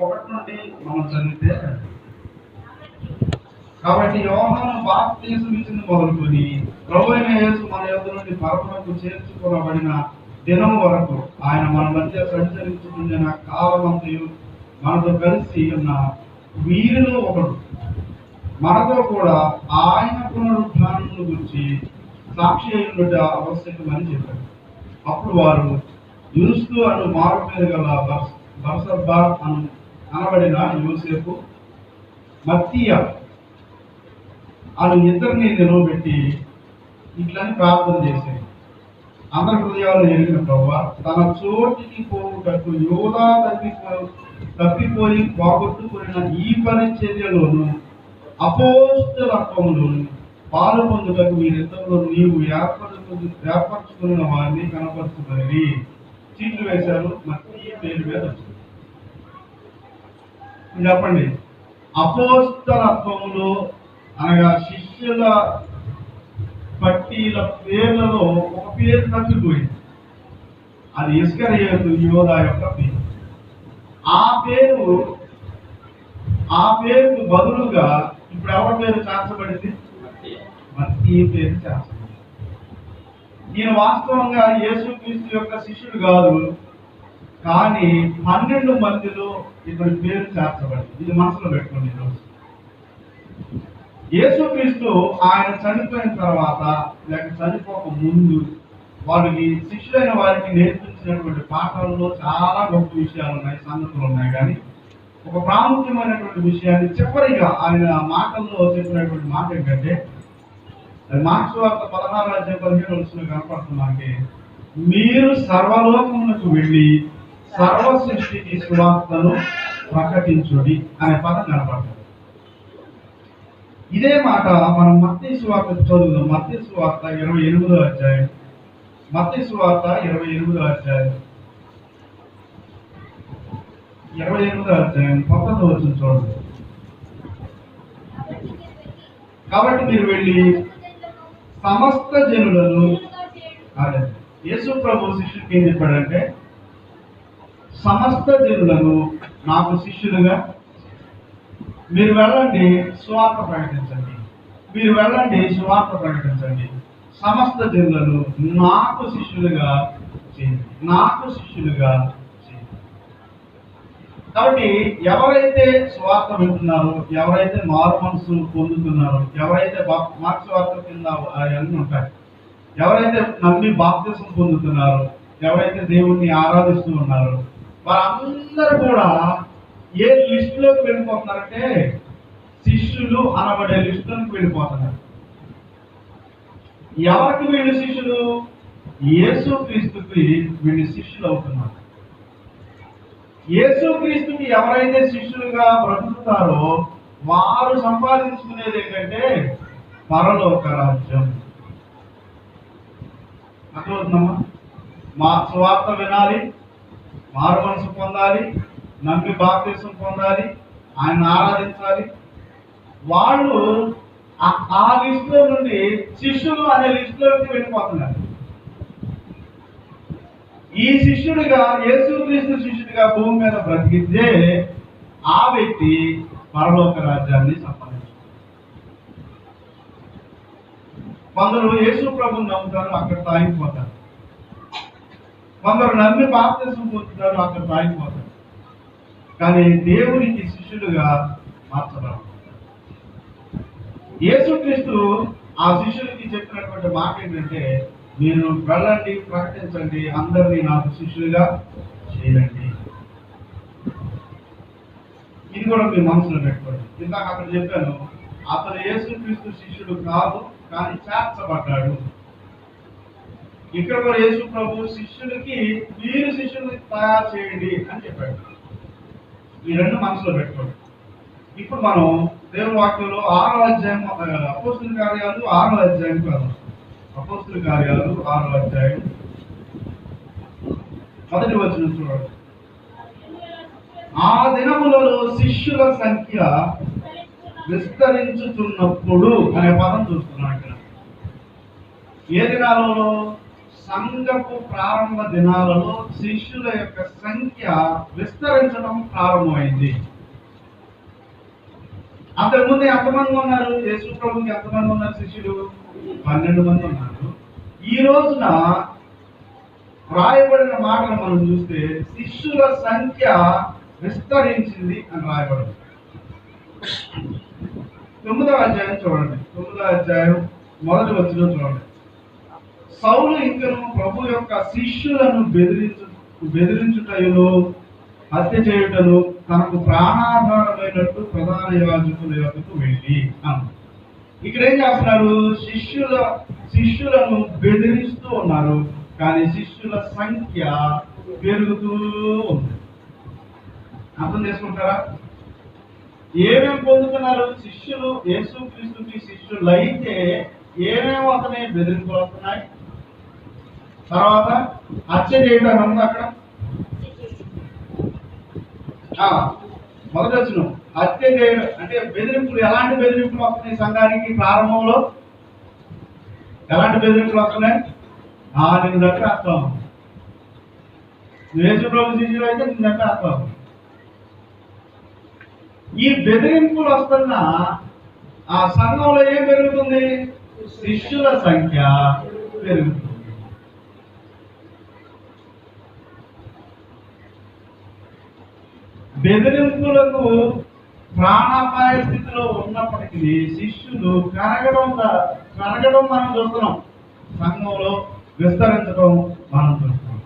1 నుండి మనం చదివితే, కాబట్టి యోహాను బాప్తిసం ఇచ్చింది మొదలుకొని ప్రభువైన యేసు మన యొద్ద నుండి పరమునకు చేర్చుకోబడిన దినం వరకు ఆయన మన మధ్య సంచరించుకున్న కాలమంతయు మనతో కలిసి ఉన్న వీరిలో ఒకడు మనతో కూడా ఆయన పునరుద్ధానం గురించి సాక్షి అయినట ఆవశ్యకమని చెప్పారు. అప్పుడు వారు యూస్తు అను మారు పేరు గల బర్సబ్బా అనబడిన యోసేపు, మత్తీయ అను ఇద్దరిని నిలవబెట్టి ఇట్లని ప్రార్థన చేశారు. అందరి హృదయాలు ఎరిగిన ప్రభువా, తన చోటికి పోవుటకు యోధా తప్పిపోయి పోగొట్టుకున్న ఈ పరిచర్యలోను అపోస్తలత్వములోను పాలు పొందుటకు మీరిద్దరిలో నీవు ఏర్పరచుకున్న వారిని కనపరుచుకొని చీట్లు వేశారు. మత్తీయ పేరు మీద వచ్చింది. చెప్పండి, అపోస్తలత్వములో అనగా శిష్యుల పట్టీల పేర్లలో ఒక పేరు తప్పిపోయింది. అది ఇస్కరియోతు యోధా యొక్క పేరు. ఆ పేరుకు బదులుగా ఇప్పుడు ఎవరి పేరు చేర్చబడింది? మత్తీయ పేరు చేర్చబడింది. ఈయన వాస్తవంగా యేసుక్రీస్తు యొక్క శిష్యుడు కాదు, కానీ 12 మందిలో ఇతని పేరు చేర్చబడింది. ఇది మనసులో పెట్టుకోండి. ఈరోజు యేసుక్రీస్తు ఆయన చనిపోయిన తర్వాత లేక చనిపోక ముందు వారికి శిష్యులైన వారికి నేర్పించినటువంటి పాఠాలలో చాలా గొప్ప విషయాలు ఉన్నాయి, సంగతులు ఉన్నాయి. కానీ ఒక ప్రాముఖ్యమైనటువంటి విషయాన్ని చివరిగా ఆయన మాటల్లో చెప్పినటువంటి మాట ఏంటంటే, మార్క్స్ వార్త 16:15 కనపడుతుంది మనకి. మీరు సర్వలోకములకు వెళ్ళి సర్వ సృష్టికి సువార్తను ప్రకటించుడి అనే పదం కనపడుతుంది. ఇదే మాట మనం మత్తయి సువార్త చదువుదాం. మత్తయి సువార్త 28వ అధ్యాయం. మత్తయి సువార్త 28వ అధ్యాయం 19వ వచనం చూడండి. కాబట్టి మీరు వెళ్ళి సమస్త జనులను, అదే యేసు ప్రభు శిష్యుడికి ఏం చెప్పాడంటే, సమస్త జనులను నాకు శిష్యులుగా మీరు వెళ్ళండి, సువార్త ప్రకటించండి. మీరు వెళ్ళండి, సువార్త ప్రకటించండి. సమస్త జనులను నాకు శిష్యులుగా చేయండి, నాకు శిష్యులుగా చేయండి. కాబట్టి ఎవరైతే సువార్త వింటున్నారో, ఎవరైతే మారు మనసు పొందుతున్నారో, ఎవరైతే మార్క్స్ వార్త కింద అవన్నీ ఉంటాయి, ఎవరైతే నమ్మి బాప్తిసం పొందుతున్నారో, ఎవరైతే దేవుణ్ణి ఆరాధిస్తూ ఉన్నారో, వారందరూ కూడా ఏ లిస్టులోకి వెళ్ళిపోతున్నారంటే శిష్యులు అనబడే లిస్టులోకి వెళ్ళిపోతున్నారు. ఎవరికి వీళ్ళు శిష్యులు? యేసుక్రీస్తుకి వీళ్ళు శిష్యులు అవుతున్నారు. యేసుక్రీస్తుకి ఎవరైతే శిష్యులుగా బ్రతుకుతారో వారు సంపాదించుకునేది ఏంటంటే పరలోక రాజ్యం. అర్థమవుతుందమ్మా? మా సువార్త వినాలి, మారు మనసు పొందాలి, నమ్మి బాప్తిసం పొందాలి, ఆయన ఆరాధించాలి. వాళ్ళు ఆ లిస్టులో నుండి శిష్యులు అనే లిస్టులోకి వెళ్ళిపోతున్నారు. ఈ శిష్యుడిగా, యేసుక్రీస్తు శిష్యుడిగా భూమి మీద బ్రతికితే ఆ వ్యక్తి పరలోక రాజ్యాన్ని సంపాదించారు. కొందరు యేసు ప్రభుని నమ్ముతారు, అక్కడ తాగిపోతారు. కొందరు నమ్మి బాప్తిసం పొందుతారు, అక్కడ తాగిపోతారు. కానీ దేవునికి శిష్యులుగా మార్చబడరు. యేసుక్రీస్తు ఆ శిష్యులకి చెప్పినటువంటి మాట ఏంటంటే, మీరు వెళ్ళండి, ప్రకటించండి, అందరినీ నాకు శిష్యులుగా చేయండి. ఇది కూడా మీ మనసులో పెట్టుకోండి. ఇందాక అక్కడ చెప్పాను, అతను యేసుక్రీస్తు శిష్యుడు కాదు, కానీ చేర్చబడ్డాడు. ఇక్కడ కూడా యేసు ప్రభు శిష్యులకి మీరు శిష్యుల్ని తయారు చేయండి అని చెప్పాడు. ఈ రెండు మనసులో పెట్టుకోండి. ఇప్పుడు మనం దేవుని వాక్యంలో 6వ అధ్యాయం, అపోస్తుల కార్యాలు 6వ అధ్యాయం కాదు, అపోస్తుల కార్యాలు 6వ అధ్యాయం 1వ వచనం చూడండి. ఆ దినములలో శిష్యుల సంఖ్య విస్తరించుతున్నప్పుడు అనే పదం చూస్తున్నాం ఇక్కడ. ఏ దినాలలో? సంఘపు ప్రారంభ దినాలలో శిష్యుల యొక్క సంఖ్య విస్తరించడం ప్రారంభమైంది. అంతకుముందు ఎంతమంది ఉన్నారు? యేసు ప్రభుకి ఎంతమంది ఉన్నారు శిష్యులు? 12 మంది ఉన్నారు. ఈ రోజున రాయబడిన మాటలు మనం చూస్తే శిష్యుల సంఖ్య విస్తరించింది అని రాయబడింది. 9వ అధ్యాయం చూడండి. 9వ అధ్యాయం మొదటి వచనం చూడండి. సౌలు ఇంకను ప్రభు యొక్క శిష్యులను బెదిరించుటయును హత్య చేయుటను తనకు ప్రాణాధారమైనట్టు ప్రధాన యాజకుల యొక్కకు వెళ్ళి అన్నారు. ఇక్కడ ఏం చేస్తున్నారు? శిష్యులను బెదిరిస్తూ ఉన్నారు, కానీ శిష్యుల సంఖ్య పెరుగుతూ ఉంది. అర్థం చేసుకుంటారా? ఏమేమి పొందుతున్నారు శిష్యులు? యేసుక్రీస్తుకి శిష్యులు అయితే ఏమేమి వస్తున్నాయి? బెదిరింపులు వస్తున్నాయి. తర్వాత హత్య చేయడం ఉంది. అక్కడ మొదటి వచ్చిన హత్య చేయడం అంటే బెదిరింపులు. ఎలాంటి బెదిరింపులు వస్తున్నాయి సంఘానికి? ప్రారంభంలో ఎలాంటి బెదిరింపులు వస్తున్నాయి? నేను చంపేస్తాం. యేసు ప్రభు శిష్యులు అయితే నేను చంపేస్తాం. ఈ బెదిరింపులు వస్తున్న ఆ సంఘంలో ఏం పెరుగుతుంది? శిష్యుల సంఖ్య పెరుగుతుంది. బెదిరింపులకు ప్రాణాపాయ స్థితిలో ఉన్నప్పటికీ శిష్యులు కరగడం మనం చూస్తున్నాం. సంఘంలో విస్తరించడం మనం చూస్తున్నాం.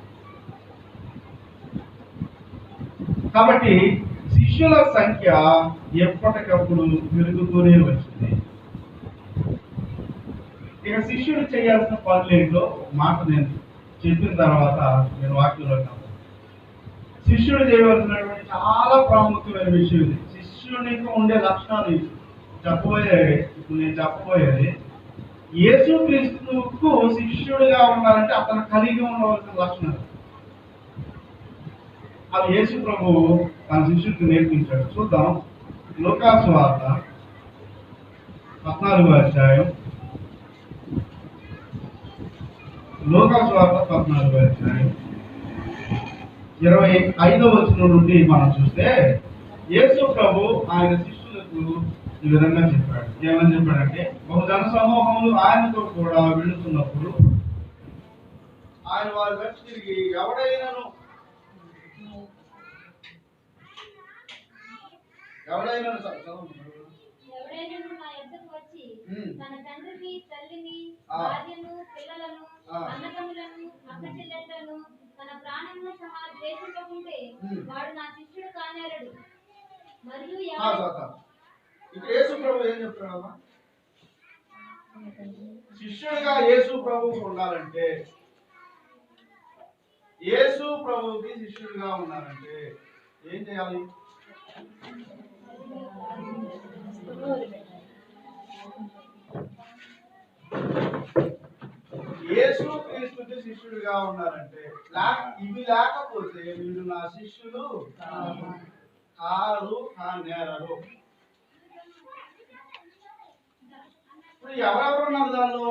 కాబట్టి శిష్యుల సంఖ్య ఎప్పటికప్పుడు పెరుగుతూనే వచ్చింది. ఇక శిష్యుడు చేయాల్సిన పనులేంటో మాట నేను చెప్పిన తర్వాత నేను వాక్యంలో శిష్యుడు చేయవలసినటువంటి చాలా ప్రాముఖ్యమైన విషయం ఇది. శిష్యునికి ఉండే లక్షణాలు ఇప్పుడు నేను చెప్పబోయేది యేసుక్రీస్తుకు శిష్యుడిగా ఉండాలంటే అతను కలిగి ఉండవలసిన లక్షణాలు. అవి యేసు ప్రభు తన శిష్యుడికి నేర్పించాడు. చూద్దాం. లూకాసు వార్త 14వ అధ్యాయం. లూకాసు వార్త 14వ అధ్యాయం 25వ వచనం నుండి మనం చూస్తే యేసు ప్రభు ఆయన శిష్యులకు ఈ విధంగా చెప్పాడు. ఏమని చెప్పాడంటే, బహుజన సమూహములు ఆయనతో కూడా వెళుతున్నప్పుడు ఆయన వారి వెంట తిరిగి ఎవడైనాను నా యొద్దకు వచ్చి తన తండ్రిని, తల్లిని, భార్యను, పిల్లలను, అన్నదమ్ములను, అక్క చెల్లెళ్లను, తన ప్రాణమును సహా ద్వేషించకుంటే వాడు నా శిష్యుడు కానేరడు. మరియు యేసు ప్రభు ఏం చెప్తున్నాడమ్మా? శిష్యుడిగా యేసు ప్రభువుకు ఉండాలంటే, యేసు ప్రభువుకి శిష్యుడిగా ఉండాలంటే ఏం చేయాలి? యేసు క్రీస్తుకి శిష్యుడిగా ఉండాలంటే ఇవి లేకపోతే వీడు నా శిష్యులు కానేరరు. ఇప్పుడు ఎవరెవరు ఉన్నారు దానిలో?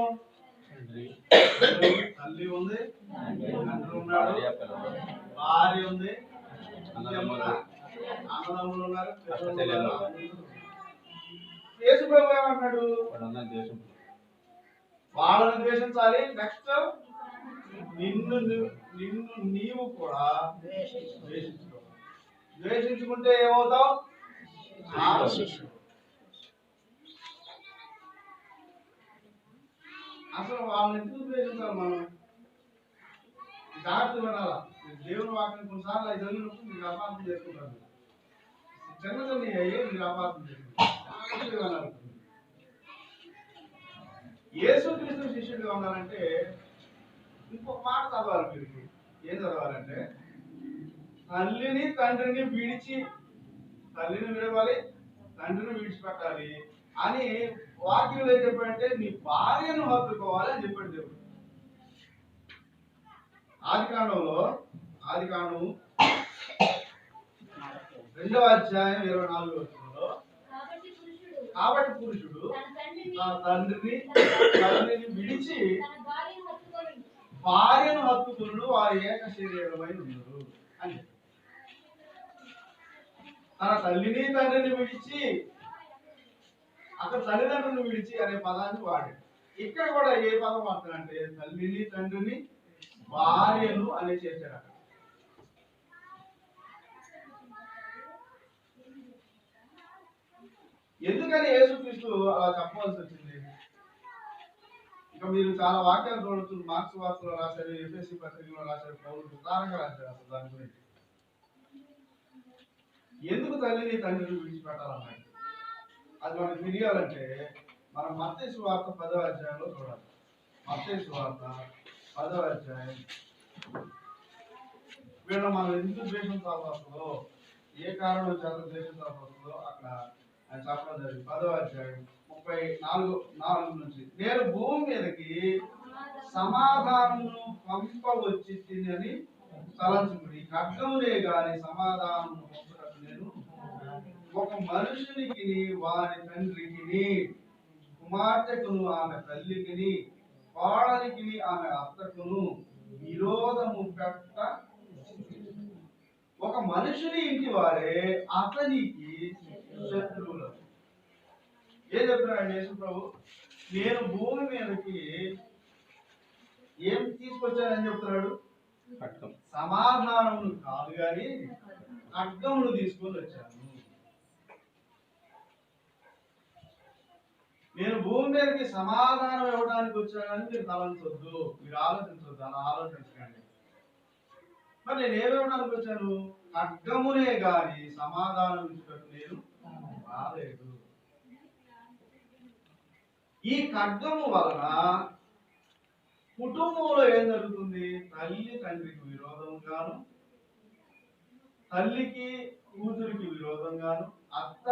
తల్లి ఉంది, తండ్రి ఉన్నాడు, భార్య ఉంది, అన్నదమ్ములు ఉన్నారు, యేసు ప్రభు ఏమన్నాడు? వాళ్ళని ద్వేషించాలి. నెక్స్ట్ నిన్ను నీవు కూడా ద్వేషించుకుంటే ఏమవుతావు? అసలు వాళ్ళని ఎందుకు ద్వేషించాలి? మనం జాగ్రత్త వినాలా. దేవుని వాక్యం కొన్నిసార్లు అది చదివినప్పుడు మీరు అపార్థం చేసుకుంటారు. చిన్న చిన్న అయ్యే మీరు అపార్థం చేసుకుంటారు. యేసుక్రీస్తు శిష్యుడిగా ఉండాలంటే ఇంకొక మాట చదవాలి. మీరు ఏం చదవాలంటే, తల్లిని తండ్రిని విడిచి, తల్లిని విడవాలి, తండ్రిని విడిచిపెట్టాలి అని వాక్యంలో ఏం చెప్పాడంటే, నీ భార్యను హత్తుకోవాలి అని చెప్పాడు దేవుడు. ఆదికాండము 2వ అధ్యాయం 24వ వచనంలో, కాబట్టి పురుషుడు తన తండ్రిని విడిచి భార్యను హత్తుకులు వారి ఏక శరీరమై ఉన్నారు అని. తన తల్లిని తండ్రిని విడిచి, అక్కడ తల్లిదండ్రులను విడిచి అనే పదాన్ని వాడాడు. ఇక్కడ కూడా ఏ పదం వాడతాడంటే తల్లిని తండ్రిని భార్యను అనే చేశాడు. అక్కడ ఎందుకని యేసుక్రీస్తు అలా చెప్పవలసి వచ్చింది? ఇక మీరు చాలా వాక్యాలు చూడొచ్చు. మార్క్స్ వార్తలో రాశారు, ఎఫ్ఎస్సి పత్రికలో రాశారు, పౌలు ప్రధానంగా రాశారు అసలు దాని గురించి. ఎందుకు తల్లిని తండ్రిని విడిచిపెట్టాలన్నాడు? అది మనకు తెలియాలంటే మనం మత్తయి సువార్త 10వ అధ్యాయంలో చూడాలి. మత్తయి సువార్త 10వ అధ్యాయం. వీళ్ళ మనం ఎందుకు ద్వేషించాల్సి వస్తుందో, ఏ కారణం చేత ద్వేషించాల్సి వస్తుందో అక్కడ ఆయన చెప్పడం జరిగింది. 10వ అధ్యాయం 34 నుంచి, నేను భూమి మీదకి సమాధానమును పంపవచ్చి తిని తలంచుకుని ఖడ్గమునే గాని సమాధానము పంపుటకు నేను ఒక మనుషునికి వారి తండ్రికి, కుమార్తెకును ఆమె తల్లికిని, కోడలికి ఆమె అత్తకును విరోధము పెట్ట, ఒక మనుషుని ఇంటి వారే అతనికి శత్రువులు. ఏం చెప్తున్నాడు యేసు ప్రభు? నేను భూమి మీదకి ఏం తీసుకొచ్చానని చెప్తున్నాడు? సమాధానమును కాదు గాని ఖడ్గమును తీసుకొని వచ్చాను. నేను భూమి మీదకి సమాధానం ఇవ్వడానికి వచ్చానని మీరు తలంచొద్దు, మీరు ఆలోచించొద్దు, అలా ఆలోచించకండి. మరి నేను ఏమివ్వడానికి వచ్చాను? ఖడ్గమునే గాని సమాధానం ఇచ్చుటకు నేను రాలేదు. ఈ ఖడ్గము వలన కుటుంబంలో ఏం జరుగుతుంది? తల్లి తండ్రికి విరోధం గాను, తల్లికి కూతురికి విరోధం గాను, అత్త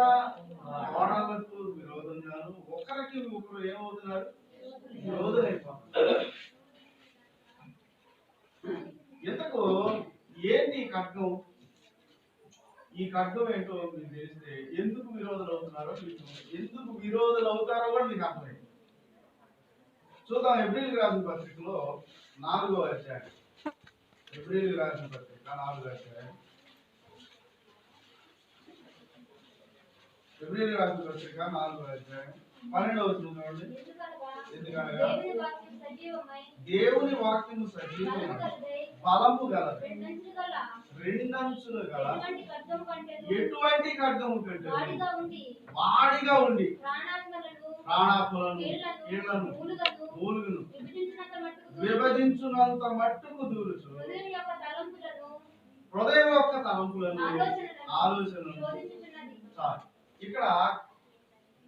కోడలకు విరోధం గాను, ఒకరికి ఒకరు ఏమవుతున్నారు? విరోధమైపోతున్నారు. ఇంతకు ఏంటి ఈ ఖడ్గం? ఈ ఖడ్గం ఏంటో మీకు తెలిస్తే ఎందుకు విరోధులు అవుతున్నారో, ఎందుకు విరోధులు అవుతారో కూడా మీకు అర్థమైంది. చూద్దాం. ఏప్రిల్ రాసిన పత్రికలో 4వ అధ్యాయం. ఏప్రిల్ రాసిన పత్రిక 4వ అధ్యాయం. ఏప్రిల్ రాసిన పత్రిక 4వ అధ్యాయం 12వ వచనం చూడండి. ఎందుకనగా దేవుని వాక్యము సజీవమైన బలము గలది, రెండంచులు గల ఎటువంటి ఖడ్గము కంటే వాడిగా ఉండి ప్రాణాత్మలను కీళ్లను మూలుగును విభజించునంత మట్టుకు దూరుచు హృదయం యొక్క తలంపులను ఆలోచనలను. ఇక్కడ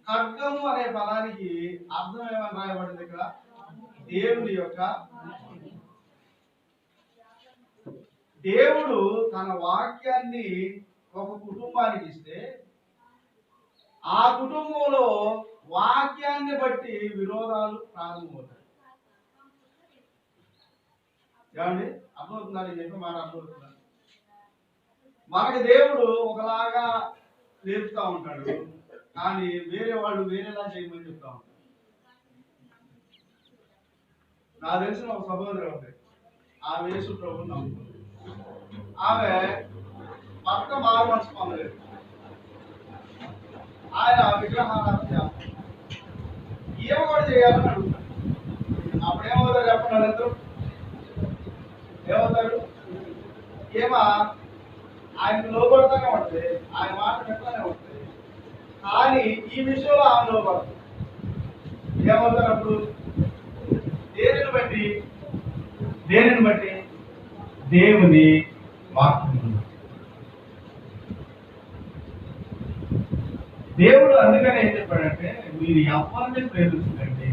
ఖడ్గము అనే పదానికి అర్థం ఏమని రాయబడింది? ఇక్కడ దేవుడి యొక్క, దేవుడు తన వాక్యాన్ని ఒక కుటుంబానికి ఇస్తే ఆ కుటుంబంలో వాక్యాన్ని బట్టి విరోధాలు ప్రారంభమవుతాయి. ఏమండి, అర్థమవుతుందా? నేను చెప్పే మాట అర్థమవుతుందా? మనకి దేవుడు ఒకలాగా నేర్పుతా ఉంటాడు, కానీ వేరే వాళ్ళు వేరేలా చేయమని చెప్తా ఉంటాడు. నాకు తెలిసిన ఒక సహోదరు ఉంది, ఆమె యేసు ప్రభువుని నమ్ముతుంది. ఆమె భర్త మారు మనసు పొందలేదు, ఆయన విగ్రహారాధన చేస్తారు. ఏమో కూడా చేయాలని అడుగుతాడు. అప్పుడు ఏమవుతారు చెప్పండి? వాళ్ళందరూ ఏమవుతారు? ఏమో ఆయనకు లోపడతానే ఉంటుంది, ఆయన మాట పెట్టానే ఉంటుంది, కానీ ఈ విషయంలో ఆమె లోపడుతుంది. ఏమవుతారు అప్పుడు? దేనిని బట్టి? దేవుని వాక్యం. దేవుడు అందుకనే ఏం చెప్పాడంటే, మీరు ఎవరిని ప్రేమించకండి,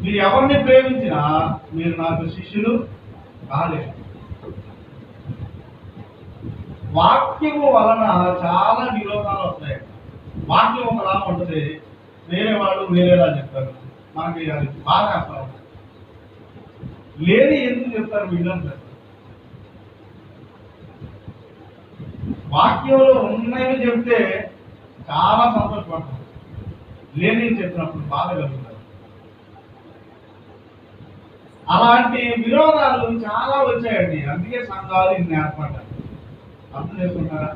మీరు ఎవరిని ప్రేమించినా మీరు నాకు శిష్యులు కాలేదు. వాక్యము వలన చాలా విరోధాలు వస్తాయి. వాక్యం ఒకలా ఉంటుంది, వేరే వాళ్ళు వేరేలా చెప్తారు. మనకి అది బాగా అర్థం. లేని ఎందుకు చెప్తారు వీళ్ళంటారు? వాక్యంలో ఉన్నవి చెప్తే చాలా సంతోషపడతారు, లేని చెప్పినప్పుడు బాధ కలుగుతారు. అలాంటి విరోధాలు చాలా వచ్చాయండి. అందుకే సంఘాలు ఇన్ని ఏర్పడ్డాయి. అర్థం చేసుకుంటారా?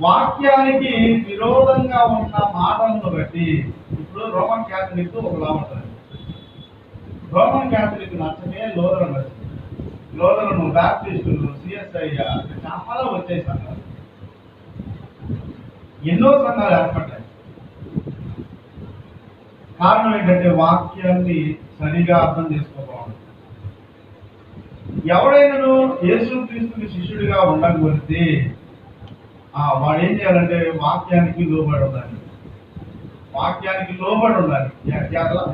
వాక్యానికి విరోధంగా ఉన్న మాటలను బట్టి ఇప్పుడు రోమన్ క్యాథలిక్ ఒకలా ఉంటుంది. రోమన్ క్యాథలిక్ నచ్చమే లోదరన్ నచ్చింది. లోదరను, బ్యాప్టిస్టులు, సిఎస్ఐ చాలా వచ్చాయి సంఘాలు. ఎన్నో సంఘాలు ఏర్పడ్డాయి. కారణం ఏంటంటే వాక్యాన్ని సరిగా అర్థం చేసుకోవాలి. ఎవడైనాను యేసుక్రీస్తుకి శిష్యుడిగా ఉండకపోతే వాడు ఏం చేయాలంటే వాక్యానికి లోబడి ఉండాలి. వాక్యానికి లోబడి ఉండాలి.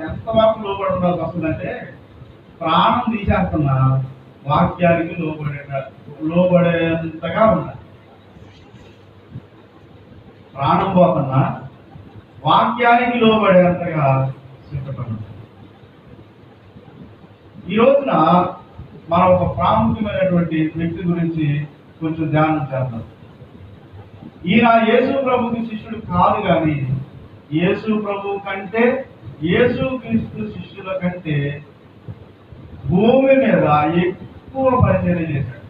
ఎంతవరకు లోబడి ఉండాల్సి వస్తుందంటే ప్రాణం తీసేస్తున్నా వాక్యానికి లోబడేంతగా ఉండాలి. ప్రాణం పోతున్నా వాక్యానికి లోబడేంతగా సిద్ధపడాలి. ఈ రోజున మనం ఒక ప్రాముఖ్యమైనటువంటి వ్యక్తి గురించి కొంచెం ధ్యానం చేద్దాం. ఈయన యేసు ప్రభుకి శిష్యుడు కాదు, కానీ యేసు ప్రభు కంటే యేసుక్రీస్తు శిష్యుల కంటే భూమి మీద ఎక్కువ పరిచర్య చేశాడు.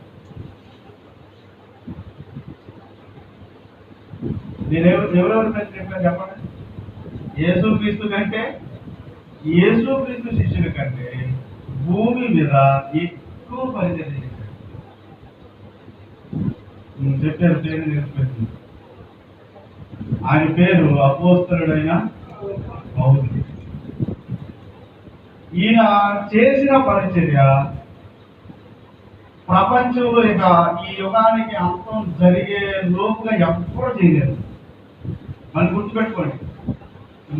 నేను ఎవరెవరి చెప్పాను చెప్పండి. యేసుక్రీస్తు కంటే యేసుక్రీస్తు శిష్యుల కంటే భూమి మీద ఎక్కువ పరిచర్య చేశాడు. చెప్పారు పేరు నేర్చుకుంటుంది. ఆయన పేరు అపోస్తలుడైన పౌలు. ఈయన చేసిన పరిచర్య ప్రపంచంలో ఇక ఈ యుగానికి అంతం జరిగే లోపుగా ఎప్పుడూ చేయలేదు. మనం గుర్తుపెట్టుకోండి,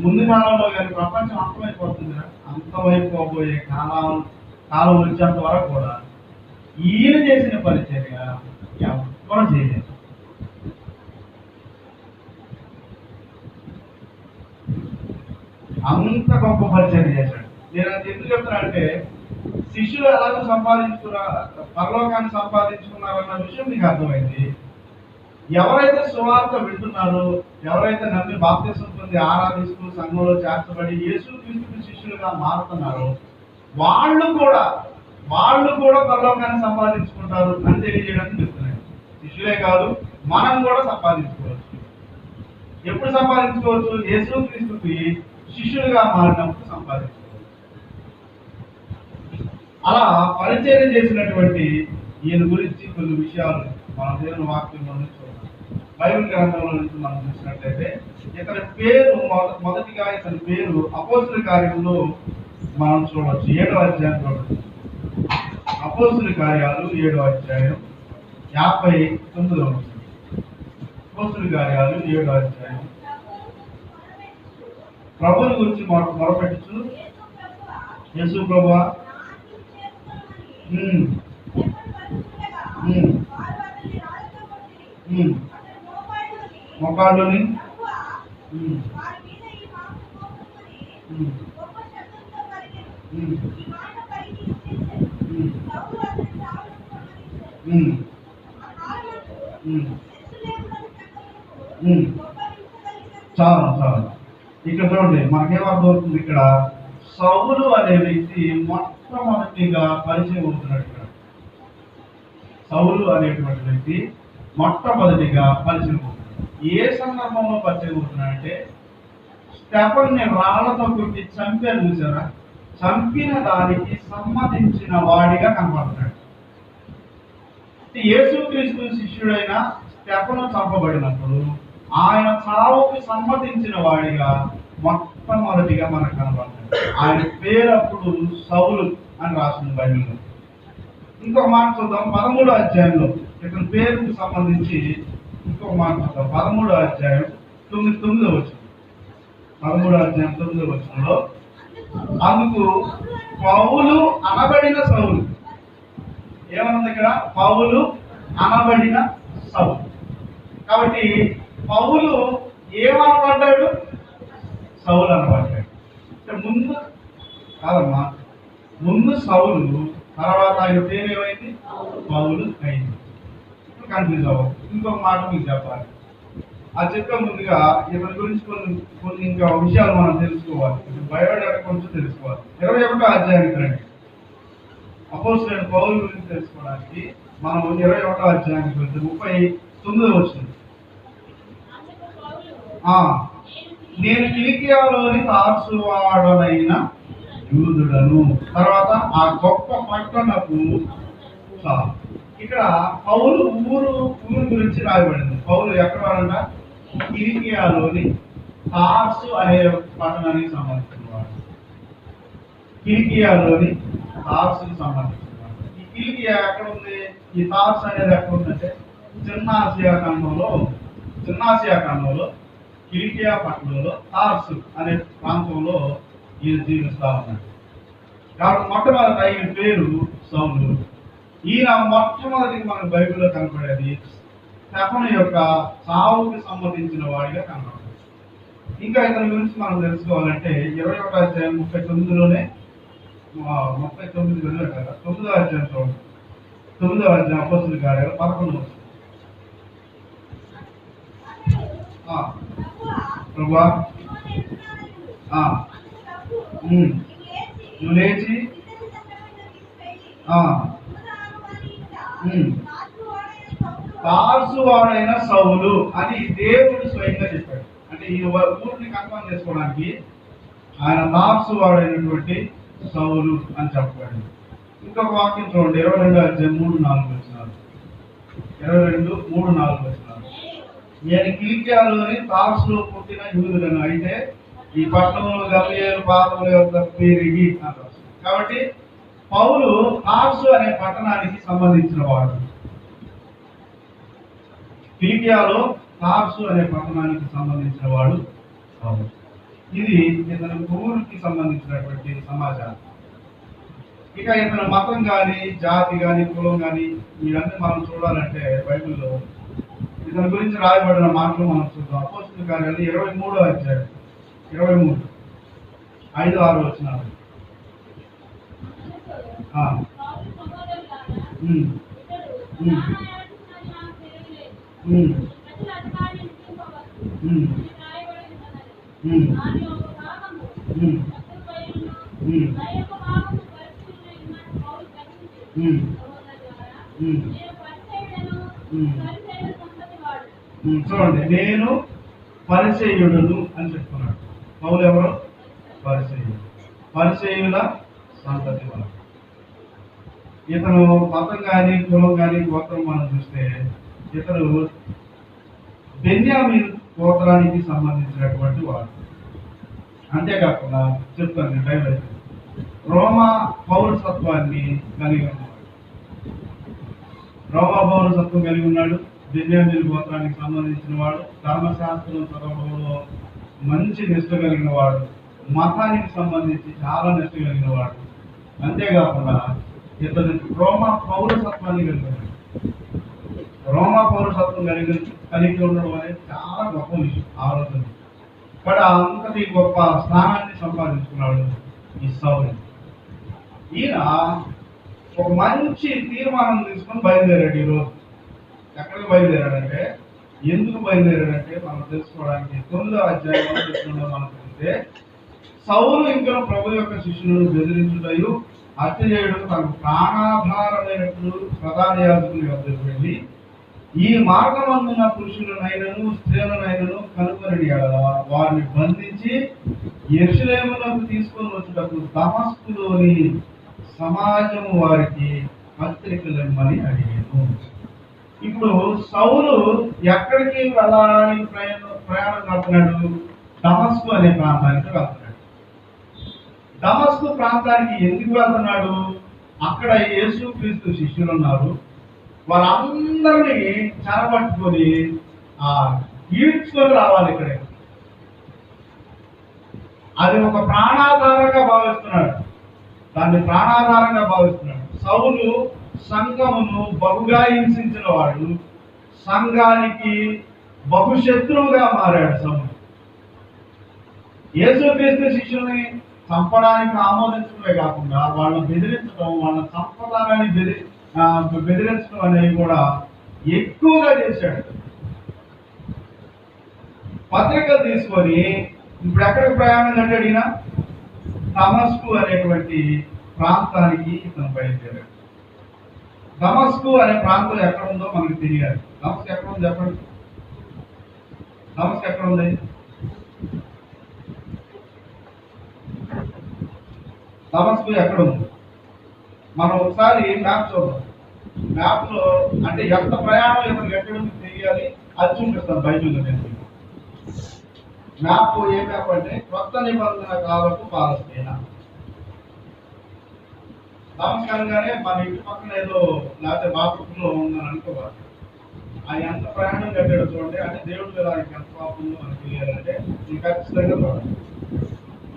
ముందు కాలంలో కానీ ప్రపంచం అంతమైపోతుంది. అంతమైపోబోయే కాలం వచ్చేంత వరకు కూడా ఈయన చేసిన పరిచర్య ఎప్పుడూ చేయలేదు. అంత గొప్ప పరిచయం చేశాడు. నేను అది ఎందుకు చెప్తున్నా అంటే శిష్యులు ఎలాగో పరలోకాన్ని సంపాదించుకున్నారన్న విషయం మీకు అర్థమైంది. ఎవరైతే సువార్త వింటున్నారో, ఎవరైతే నమ్మి బాప్తిసం పొంది ఆరాధిస్తూ సంఘంలో చేర్చబడి యేసుక్రీస్తుకు శిష్యులుగా మారుతున్నారో వాళ్ళు కూడా పరలోకాన్ని సంపాదించుకుంటారు అని తెలియజేయడానికి చెప్తున్నాను. శిష్యులే కాదు, మనం కూడా సంపాదించుకోవచ్చు. ఎప్పుడు సంపాదించుకోవచ్చు? యేసుక్రీస్తుకి శిష్యులుగా మారినప్పుడు సంపాదించుకోవచ్చు. అలా పరిచయం చేసినటువంటి ఈయన గురించి కొన్ని విషయాలు మన దేవుని వాక్యంలో నుంచి చూద్దాం. బైబిల్ గ్రంథంలో నుంచి మనం చూసినట్లయితే ఇతని పేరు మొదటిగా ఇతని పేరు అపోస్తుల కార్యంలో మనం చూడవచ్చు. 7వ అధ్యాయం చూడవచ్చు. అపోస్తుల కార్యాలు 7వ అధ్యాయం 59వ వచనం. అపోస్తుల కార్యాలు 7వ అధ్యాయం. ప్రభుని గురించి మొరపెట్టుచు, యేసు ప్రభువా మొక్కాళ్ళుని చాలా చాలా ఇక్కడ చూడండి, మనకేమర్థమవుతుంది? ఇక్కడ సౌలు అనే వ్యక్తి మొట్టమొదటిగా పరిచయం అవుతున్నాడు. ఇక్కడ సౌలు అనేటువంటి వ్యక్తి మొట్టమొదటిగా పరిచయం అవుతున్నాడు. ఏ సందర్భంలో పరిచయం అవుతున్నాడంటే స్టెఫన్ని రాళ్లతో కొట్టి చంపారు, చూసారా? చంపిన దానికి సమ్మతించిన వాడిగా కనపడుతున్నాడు. యేసుక్రీస్తు శిష్యుడైన స్టెఫను చంపబడినప్పుడు ఆయన చావుకి సమ్మతించిన వాడిగా మొట్టమొదటిగా మనకు కనబడుతుంది. ఆయన పేరు అప్పుడు సౌలు అని రాస్తుంది బైబిల్లో. ఇంకొక మాట చూద్దాం 13వ అధ్యాయంలో. ఇతని పేరుకు సంబంధించి ఇంకొక మాట చూద్దాం. 13వ అధ్యాయం 9వ వచనం. 13వ అధ్యాయం 9వ వచనంలో అందుకు పౌలు అనబడిన సౌలు. ఏమన్నది ఇక్కడ? పౌలు అనబడిన సౌలు. కాబట్టి పౌలు ఏమనబడ్డాడు? సౌలు అనబడ్డాడు. ముందు కాదమ్మా, ముందు సౌలు, తర్వాత ఆయన పేరు ఏమైంది? పౌలు అయింది. కన్ఫ్యూజ్ అవ్వదు. ఇంకొక మాట మీకు చెప్పాలి. అది చెప్పే ముందుగా ఇతని గురించి కొన్ని కొన్ని ఇంకా విషయాలు మనం తెలుసుకోవాలి. బయోడేటా కొంచెం తెలుసుకోవాలి. 21వ అధ్యాయానికి రండి. అపోస్తలుడైన పౌలు గురించి తెలుసుకోవడానికి మనం 21వ అధ్యాయానికి వెళ్తే 39వ వచనం. నేను కిలికియాలోని తార్సు వాడనైన యూదుడను. తర్వాత ఆ గొప్ప పట్టణపు ఇక్కడ పౌలు ఊరు గురించి రాయబడింది. పౌలు ఎక్కడ వాడంట? కిలికియాలోని తార్సు అనే పట్టణానికి సంబంధించిన వాడు. కిలికియాలోని తార్సుకి సంబంధించిన వాడు. ఈ కిలికియా ఎక్కడ ఉంది? ఈ తార్సు అనేది ఎక్కడ ఉందంటే చిన్న ఆసియా ఖండంలో కిలికియా పట్టణంలో తార్సు అనే ప్రాంతంలో ఈయన జీవిస్తా ఉన్నాడు. కాబట్టి మొట్టమొదట ఈయన పేరు సౌలు. ఈయన మొట్టమొదటికి మనకు బైబిల్లో కనపడేది స్టెఫను యొక్క చావుకి సంబంధించిన వాడిగా కనపడతాడు. ఇంకా ఇతని గురించి మనం తెలుసుకోవాలంటే 21వ అధ్యాయం 39లోనే 39 వెళ్ళారు కదా. 9వ అధ్యాయం చూడండి. 9వ అధ్యాయం అపోస్తలుల కార్యాలు 11వ వచనం. ప్రభువా నువ్వు లేచి తార్సు వాడైన సౌలు అని దేవుడు స్వయంగా చెప్పాడు. అంటే ఈ ఊరిని కన్ఫర్మ్ చేసుకోవడానికి ఆయన తార్సు వాడైనటువంటి సౌలు అని చెప్పాడు. ఇంకొక వాక్యం చూడండి. 22వ అధ్యాయం 3-4 వచనాలు. 22:3-4 వచనాలు. నేను కిలికియాలోని తార్సులో పుట్టిన యూదులను, అయితే ఈ పట్టణంలో గమలీయేలు పాదముల యొక్క పెరిగి అంటారు. కాబట్టి పౌలు తార్సు అనే పట్టణానికి సంబంధించిన వాడు. కిలికియాలో తార్సు అనే పట్టణానికి సంబంధించిన వాడు పౌలు. ఇది ఇతని ఊరికి సంబంధించినటువంటి సమాచారం. ఇక ఇతని మతం కానీ, జాతి కానీ, కులం కానీ ఇవన్నీ మనం చూడాలంటే బైబిల్లో ఇతని గురించి రాయబడిన మాటలు మనం చూద్దాం. అపోస్తలుల కార్యాలు 23వ అధ్యాయం 23:5-6 వచనాలు. చూడండి, నేను పరిసయ్యుడును అని చెప్తున్నాడు. పౌలు ఎవరు? పరిసయ్యుడు. పరిసయ్యుల సంతతి వాడు. ఇతను మతం కానీ, కులం కానీ, గోత్రం మనం చూస్తే ఇతను బెన్యామీను గోత్రానికి సంబంధించినటువంటి వాడు. అంతేకాకుండా చెప్తాను టైం అయితే రోమా పౌరసత్వాన్ని కలిగి ఉన్నాడు. రోమా పౌరసత్వం కలిగి ఉన్నాడు. బెన్యామీను గోత్రానికి సంబంధించిన వాడు. ధర్మశాస్త్రం చదవడంలో మంచి నిష్ట కలిగిన వాడు. మతానికి సంబంధించి చాలా నిష్ట కలిగిన వాడు. అంతేకాకుండా ఇతను రోమా పౌరసత్వాన్ని కలిగి ఉన్నాడు. రోమా పౌరసత్వం కలిగి ఉండడం అనేది చాలా గొప్ప విషయం. ఆలోచన ఇక్కడ అంతటి గొప్ప స్థానాన్ని సంపాదించుకున్నాడు ఈ సౌలు. ఈయన ఒక మంచి తీర్మానం తీసుకొని బయలుదేరాడు. ఈరోజు ఎక్కడికి బయలుదేరాడంటే, ఎందుకు బయలుదేరాడంటే మనం తెలుసుకోవడానికి 9వ అధ్యాయంలో మనం చూస్తే సౌలు ఇంకా ప్రభు యొక్క శిష్యులను బెదిరించుటయు హత్య చేయడం తనకు ప్రాణాధారమైనట్లు ప్రధాన యాజకుని వద్దకు వెళ్ళి, ఈ మార్గమందున పురుషులనైనను స్త్రీలనైనను కనుగొని వారిని బంధించి యెరూషలేమునకు తీసుకొని వచ్చుటకు దమస్కులోని సమాజము వారికి పత్రికలమ్మని అడిగాను. ఇప్పుడు సౌలు ఎక్కడికి వెళ్ళడానికి ప్రయాణం కడుతున్నాడు? దమస్కు అనే ప్రాంతానికి వెళ్తున్నాడు. దమస్కు ప్రాంతానికి ఎందుకు వెళ్తున్నాడు? అక్కడ యేసుక్రీస్తు శిష్యులు ఉన్నారు. వారందరినీ చెరపట్టుకొని ఈడ్చుకొని రావాలి. ఇక్కడే అది ఒక ప్రాణాధారంగా భావిస్తున్నాడు. దాన్ని ప్రాణాధారంగా భావిస్తున్నాడు. సౌలు సంఘమును బహుగా హింసించిన వాడు, సంఘానికి బహుశత్రువుగా మారాడు. సౌలు యేసుక్రీస్తు శిష్యుల్ని చంపడానికి ఆమోదించడమే కాకుండా వాళ్ళని బెదిరించడం, వాళ్ళని చంపడాలని బెదిరించడం అనేవి కూడా ఎక్కువగా చేశాడు. పత్రికలు తీసుకొని ఇప్పుడు ఎక్కడికి ప్రయాణం కట్టాడు ఈయన? దమస్కు అనేటువంటి ప్రాంతానికి ఇతను బయలుదేరాడు. దమస్కు అనే ప్రాంతం ఎక్కడ ఉందో మనకు తెలియాలి. దమస్కు ఎక్కడ ఉంది చెప్పండి? దమస్కు ఎక్కడ ఉంది? దమస్కు ఎక్కడ ఉంది? మనం ఒకసారి మ్యాప్ చూద్దాం. మ్యాప్ లో అంటే ఎంత ప్రయాణం ఇతను ఎక్కడ ఉంది తెలియాలి. అది చూపిస్తాను బైబిల్లో. నేను మ్యాప్ ఏ మ్యాప్ అంటే కొత్త నిబంధన కాలపు పాలస్తీనా. దమస్కు అనగానే మన ఇంటి పక్కన ఏదో లేకపోతే బాపులో ఉందని అనుకోవాలి. ఆయన ఎంత ప్రయాణం కట్టాడు చూడండి. అంటే దేవుడి మీద ఆయనకి ఎంత పాపం ఉందో మనకు తెలియాలంటే ఈ ఖచ్చితంగా చూడాలి.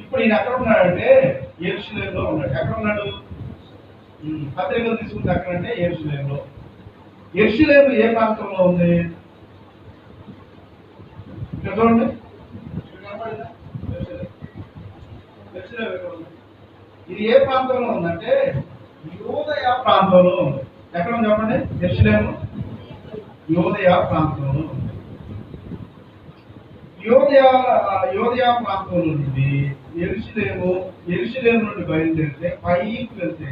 ఇప్పుడు ఈయన ఎక్కడ ఉన్నాడంటే యెరూషలేములో ఉన్నాడు. ఎక్కడ ఉన్నాడు? పత్రికలు తీసుకుంటే ఎక్కడంటే యెరూషలేములో. యెరూషలేము ఏ ప్రాంతంలో ఉంది? ఇక్కడ చూడండి. ఇది ఏ ప్రాంతంలో ఉందంటే యూదయ ప్రాంతంలో ఉంది. ఎక్కడ ఉంది చెప్పండి? యెరూషలేము యూదయ ప్రాంతంలో ఉంది. యూదయ ప్రాంతంలో నుండి యెరూషలేము నుండి బయలుదేరితే పైకి వెళ్తే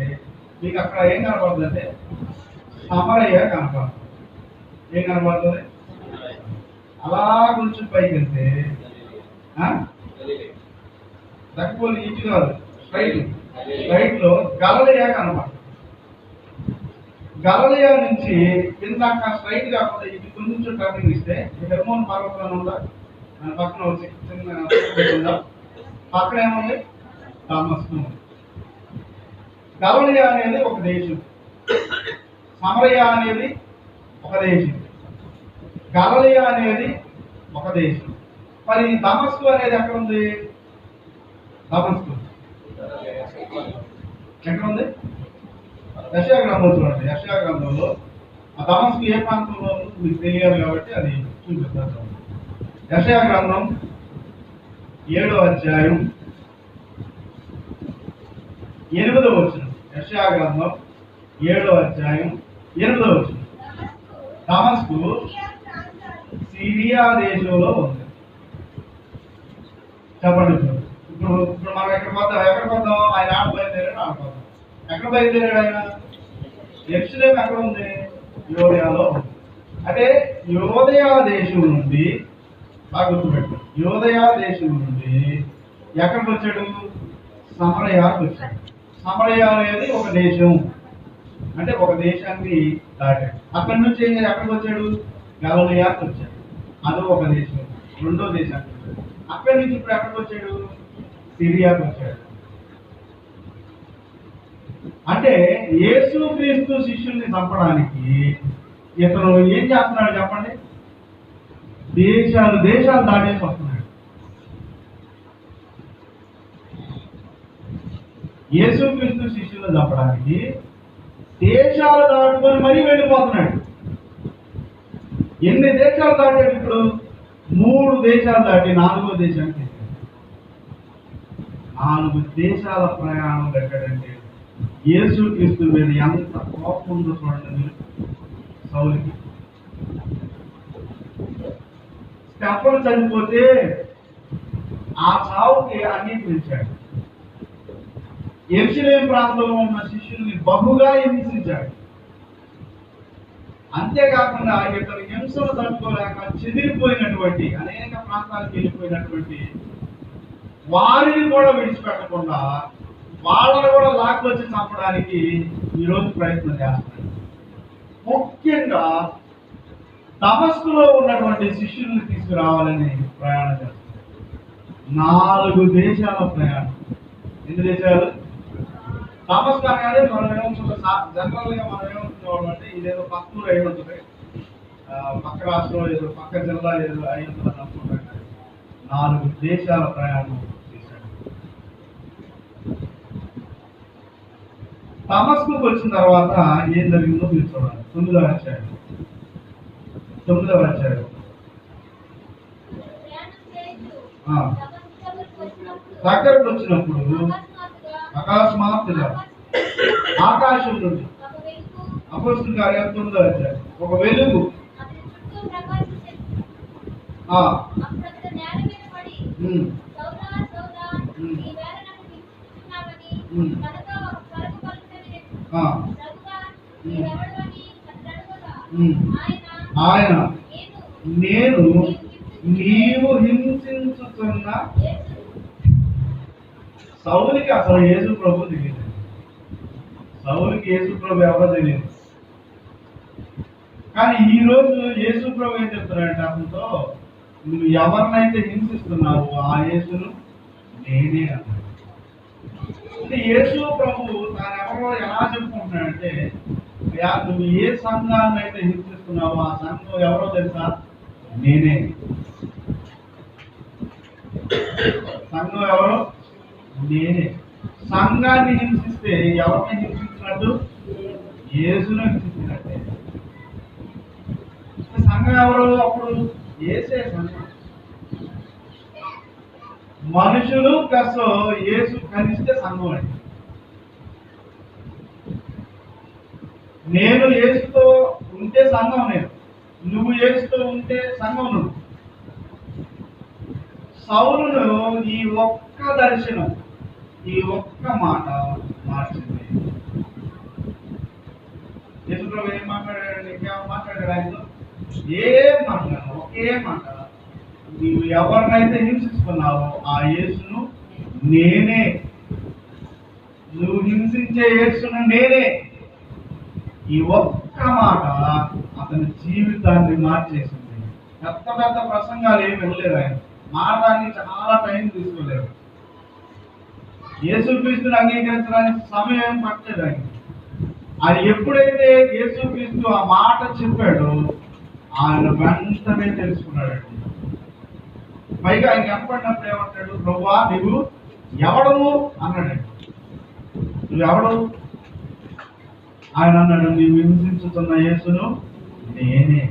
మీకు అక్కడ ఏం కనపడుతుందంటే సమరయ కనపడుతుంది. ఏం కనపడుతుంది? అలా కొంచెం పైకి వెళ్తే తక్కువ ఇటు కాదు, స్ట్రైట్ లో గలిలయ కనపడుతుంది. గలిలయ నుంచి ఇందాక స్ట్రైట్ కాకుండా ఇటు కొంచెం టర్నింగ్ ఇస్తే హెర్మోన్ పర్వతం ఉందా? పక్కన వచ్చి చిన్న పక్కన ఏముంది? దమస్కు. గలిలయ అనేది ఒక దేశం, సమరయ అనేది ఒక దేశం, గలిలయ అనేది ఒక దేశం. మరి దమస్కు అనేది ఎక్కడ ఉంది? దమస్కు ఎక్కడ ఉంది? యెషయా గ్రంథం చూడండి. యెషయా గ్రంథంలో ఆ దమస్కు ఏ ప్రాంతంలో మీకు తెలియాలి కాబట్టి అది చూపిస్తారు. యెషయా గ్రంథం 7వ అధ్యాయం 8వ వచనం. యెషయా గ్రంథం 7వ అధ్యాయం 8వ వచనం. దమస్కు సిరియా దేశంలో ఉంది. చెప్పండి. ఇప్పుడు మనం ఎక్కడ పోతాం? ఆయన ఆడ బయలుదేరాడు, ఆడిపోతాం. ఎక్కడ బయలుదేరాడు ఆయన? యెరూషలేము ఎక్కడ ఉంది? యూదయలో. అంటే యూదయ దేశం నుండి బాగా గుర్తుపెట్టు. యూదయ దేశం నుండి ఎక్కడికి వచ్చాడు? సమరయాకి వచ్చాడు. సమరయ అనేది ఒక దేశం, అంటే ఒక దేశాన్ని దాటాడు. అక్కడి నుంచి ఎక్కడికి వచ్చాడు? గలిలయకి వచ్చాడు. అది ఒక దేశం. రెండో దేశానికి వచ్చాడు. అక్కడి నుంచి ఇప్పుడు ఎక్కడికి వచ్చాడు? సిరియాకి వచ్చాడు. అంటే యేసుక్రీస్తు శిష్యుల్ని చంపడానికి ఇతను ఏం చేస్తున్నాడు చెప్పండి? దేశాలు దాటేసి వస్తున్నాడు. యేసుక్రీస్తు శిష్యుల్ని చంపడానికి దేశాలు దాటుకొని మరీ వెళ్ళిపోతున్నాడు. ఎన్ని దేశాలు దాటాడు? ఇప్పుడు 3 దేశాలు దాటి 4వ దేశానికి 4 దేశాల ప్రయాణం కట్టాడంటే యేసుక్రీస్తు మీద ఎంత కోపం ఉందో చూడండి. సౌలుకి స్టెఫను చనిపోతే ఆ చావుకి అంగీకరించాడు. యెరూషలేము ప్రాంతంలో ఉన్న శిష్యుల్ని బహుగా హింసించాడు. అంతేకాకుండా ఇతను హింసలు తట్టుకోలేక చెదిరిపోయినటువంటి అనేక ప్రాంతాలకు వెళ్ళిపోయినటువంటి వారిని కూడా విడిచిపెట్టకుండా వాళ్ళని కూడా లాక్కొచ్చి చంపడానికి ఈరోజు ప్రయత్నం చేస్తున్నాడు. ముఖ్యంగా దమస్కులో ఉన్నటువంటి శిష్యుల్ని తీసుకురావాలని ప్రయాణం చేస్తున్నాడు. 4 దేశాల ప్రయాణం. ఎన్ని దేశాలు? దమస్కు అనగానే మనం ఏమవుతుందో జనరల్ గా మనం ఏమవుతున్నాం అంటే ఇదేదో పక్కూరు అయి ఉంటుంది, పక్క రాష్ట్రం ఏదో పక్క జిల్లా ఏదో అయి ఉంటుందని అనుకుంటాం. 4 దేశాల ప్రయాణం చేశాడు. దమస్కుకు వచ్చిన తర్వాత ఏం జరిగిందో మీరు చూడాలి. 9వ అధ్యాయం. దగ్గరకు వచ్చినప్పుడు అకస్మాత్తుగా ఆకాశం నుండి అపోస్తలుల కార్యాలు 9వ అధ్యాయం ఒక వెలుగు సౌలా సౌలా ఈవేళ నన్ను హింసిస్తున్నావని తనతో ఒక స్వరము పలుకుటని ప్రభువా నీవెవడవని అతడడుగగా ఆయన నేను నీవు హింసించుతున్న సౌలుకి అసలు యేసు ప్రభు తెలియదు. సౌలుకి యేసు ప్రభు ఎవరో తెలియదు. కానీ ఈ రోజు యేసు ప్రభు ఏం చెప్తున్నాడంటే అతనితో, నువ్వు ఎవరినైతే హింసిస్తున్నావో ఆ యేసును నేనే అన్నాడు. అంటే యేసు ప్రభు తాను ఎవరో ఎలా చెప్పుకుంటున్నాడంటే, నువ్వు ఏ సంఘాన్ని అయితే హింసిస్తున్నావో ఆ సంఘం ఎవరో తెలుసా? నేనే. సంఘం ఎవరో? నేనే. సంఘాన్ని హింసిస్తే ఎవరిని హింసించినట్టు? యేసును హింసించినట్టే. సంఘం ఎవరు? అప్పుడు యేసే సంఘం. మనుషులు ప్లస్ యేసు కలిస్తే సంఘం అండి. నేను యేసుతో ఉంటే సంఘం నేను, నువ్వు యేసుతో ఉంటే సంఘం నువ్వు. సౌలును ఈ ఒక్క దర్శనం, ఈ ఒక్క మాట మార్చింది. యేసు ప్రభు ఏం మాట్లాడాడు? ఇంకేమో మాట్లాడాడు ఆయనతో? ఏం మాట్లాడాడు? ఒకే మాట, నీవు ఎవరినైతే హింసిస్తున్నావో ఆ యేసును నేనే. నువ్వు హింసించే యేసును నేనే. ఈ ఒక్క మాట అతని జీవితాన్ని మార్చేసింది. పెద్ద పెద్ద ప్రసంగాలు ఏమి వెళ్ళలేదు ఆయన, మారడానికి చాలా టైం తీసుకోలేదు. యేసుక్రీస్తుని అంగీకరించడానికి సమయం పట్టలేదు ఆయన. ఆయన ఎప్పుడైతే యేసుక్రీస్తు ఆ మాట చెప్పాడో ఆయన వెంటనే తెలుసుకున్నాడండి. పైగా ఆయన కనపడినప్పుడు ఏమంటాడు? ప్రభువా నువ్వు ఎవడము అన్నాడు. నువ్వు ఎవడు? ఆయన అన్నాడు, నీవు హింసించుతున్న యేసును నేనే.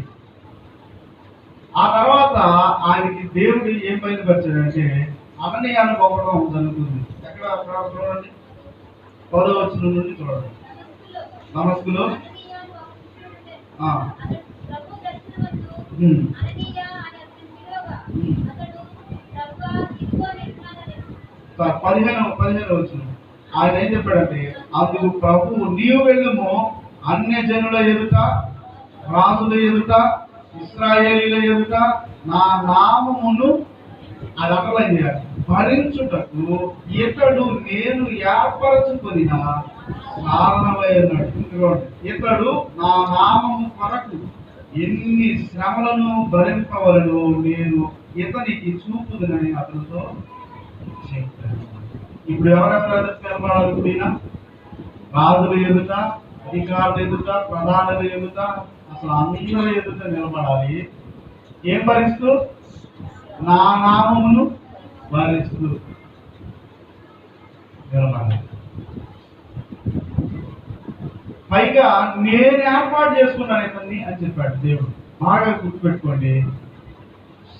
ఆ తర్వాత ఆయనకి దేవుడు ఏం బయలుపరిచాడంటే అననీయాను పొగడడం జరుగుతుంది. ఎక్కడ చూడండి, 10వ వచనం నుండి చూడండి. దమస్కులో పదిహేను వచనం ఆయన ఏం చెప్పాడంటే, అందుకు ప్రభువు నీవు వెళ్ళుము, అన్య జనుల ఎదుట, రాజుల ఎదుట, ఇశ్రాయేలీల ఎదుట నా నామమును అది అటలైన చేయాలి భరించుటకు ఇతడు నేను ఏర్పరచుకున్న సాధనమై ఉన్నాడు. ఇతడు నా నామము కొరకు ఎన్ని శ్రమలను భరింపవలను నేను ఇతనికి చూపుదునని అతనితో చెప్పాను. ఇప్పుడు ఎవరెవరు ఎదుట నిలబడాలి? రాజుల ఎదుట, అధికారుల ఎదుట, ప్రధానుల ఎదుట, అసలు అందరి ఎదుట నిలబడాలి. ఏం భరిస్తూ? నా నామమును భరిస్తూ నిలబడాలి. పైగా నేను ఏర్పాటు చేసుకున్నాను ఇతన్ని అని చెప్పాడు దేవుడు. బాగా గుర్తుపెట్టుకోండి,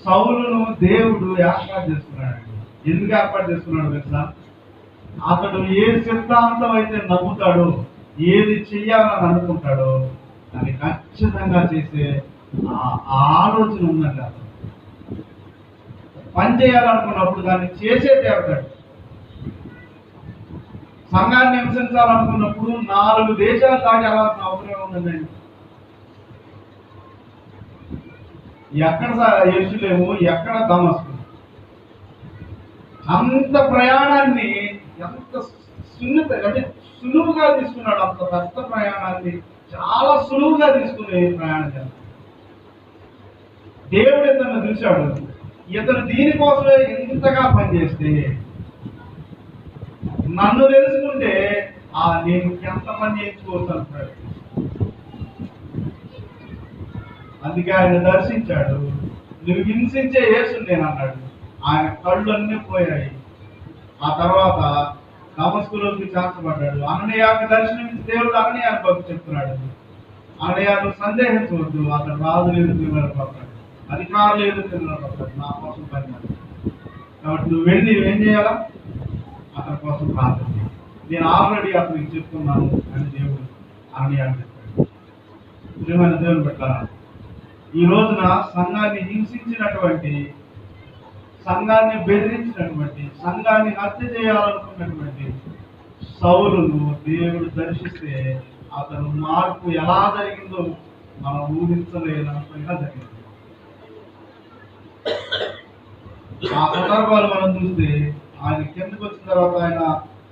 సౌలును దేవుడు ఏర్పాటు చేసుకున్నాడు. ఎందుకు ఏర్పాటు చేసుకున్నాడు తెలుసా? అతడు ఏ సిద్ధాంతం అయితే నమ్ముతాడో, ఏది చెయ్యాలని అనుకుంటాడో అది ఖచ్చితంగా చేసే ఆలోచన ఉందండి. అతను పని చేయాలనుకున్నప్పుడు దాన్ని చేసే తేవతాడు. సంఘాన్ని హింసించాలనుకున్నప్పుడు 4 దేశాలు దాటి వెళ్ళాల్సిన అవసరం ఉందండి. ఎక్కడ యెరూషలేము, ఎక్కడ దమస్కు, అంత ప్రయాణాన్ని ఎంత సులువుగా తీసుకున్నాడు. అంత పెద్ద ప్రయాణాన్ని చాలా సులువుగా తీసుకుని ప్రయాణం చేస్తాడు. దేవుడు ఇతను చూశాడు, ఇతను దీనికోసమే ఇంతగా పనిచేస్తే నన్ను తెలుసుకుంటే నేను ఎంత పని చేయించుకోవచ్చు అంటాడు. అందుకే ఆయన దర్శించాడు. నువ్వు హింసించే యేసు నేను అన్నాడు. ఆయన కళ్ళు అన్నీ పోయాయి. ఆ తర్వాత దమస్కులోకి చేర్చబడ్డాడు. అననీయాకు దర్శనమిచ్చి దేవుడు అననీయాను పంపి చెప్తున్నాడు, అననీయాను సందేహించవద్దు, అతను రాజులు ఎదురు నిలబడతాడు, అధికారులు ఎదురు నిలబడతాడు, నా కోసం పని. కాబట్టి నువ్వు వెళ్ళి ఏం చేయాలా? అతని కోసం ప్రార్థన చేయాలి. నేను ఆల్రెడీ అతనికి చెప్తున్నాను అని దేవుడు అననీయాకు చెప్పాడు. ప్రియమైన దేవుని పెట్టారా, ఈ రోజున సంఘాన్ని హింసించినటువంటి సంఘాన్ని బెదిరించినటువంటి, సంఘాన్ని హత్య చేయాలనుకున్నటువంటి సౌలును దేవుడు దర్శిస్తే అతను మార్పు ఎలా జరిగిందో మనం ఊహించలేనంతగా జరిగింది. ఆ సందర్భాలు మనం చూస్తే ఆయన కిందకు వచ్చిన తర్వాత ఆయన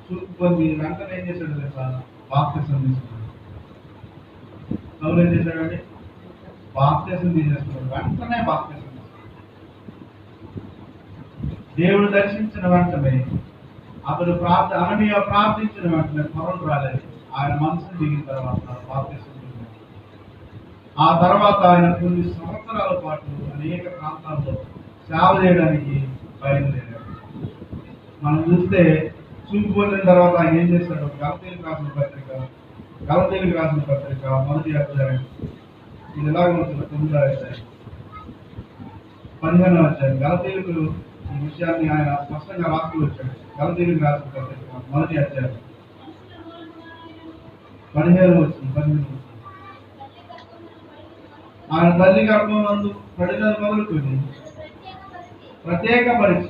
చూపు పొంది వెంటనే ఏం చేశాడు తెలుసా? బాప్తిసం తీసుకున్నాడు. సౌలు ఏం చేశాడండి? బాప్తిసం తీసేసుకున్నాడు. వెంటనే బాప్తిసం దేవుడు దర్శించిన వెంటనే అతడు అననీయ ప్రార్థించిన వెంటనే త్వరలు రాలేదు. ఆయన మనసును దిగిన తర్వాత బాప్తిసం తీసుకున్నాడు. ఆ తర్వాత ఆయన కొన్ని సంవత్సరాల పాటు అనేక ప్రాంతాల్లో సేవ చేయడానికి బయలుదేరాడు. మనం చూస్తే చూపు పొందిన తర్వాత ఆయన ఏం చేశాడు? గలతీయులకు రాసిన పత్రిక మొదటి అధ్యాయం, ఇది ఎలాగ ఉంటుంది? 9వ అధ్యాయం 15వ అధ్యాయం. గలతీయులకు ఈ విషయాన్ని ఆయన స్పష్టంగా రాస్తూ వచ్చాడు. గలతీయులకు రాసిన పత్రిక మొదటి అధ్యాయం 15వ వచనం. ఆయన తల్లి గర్భమందు పడినది మొదలుకొని ప్రత్యేక పరీక్ష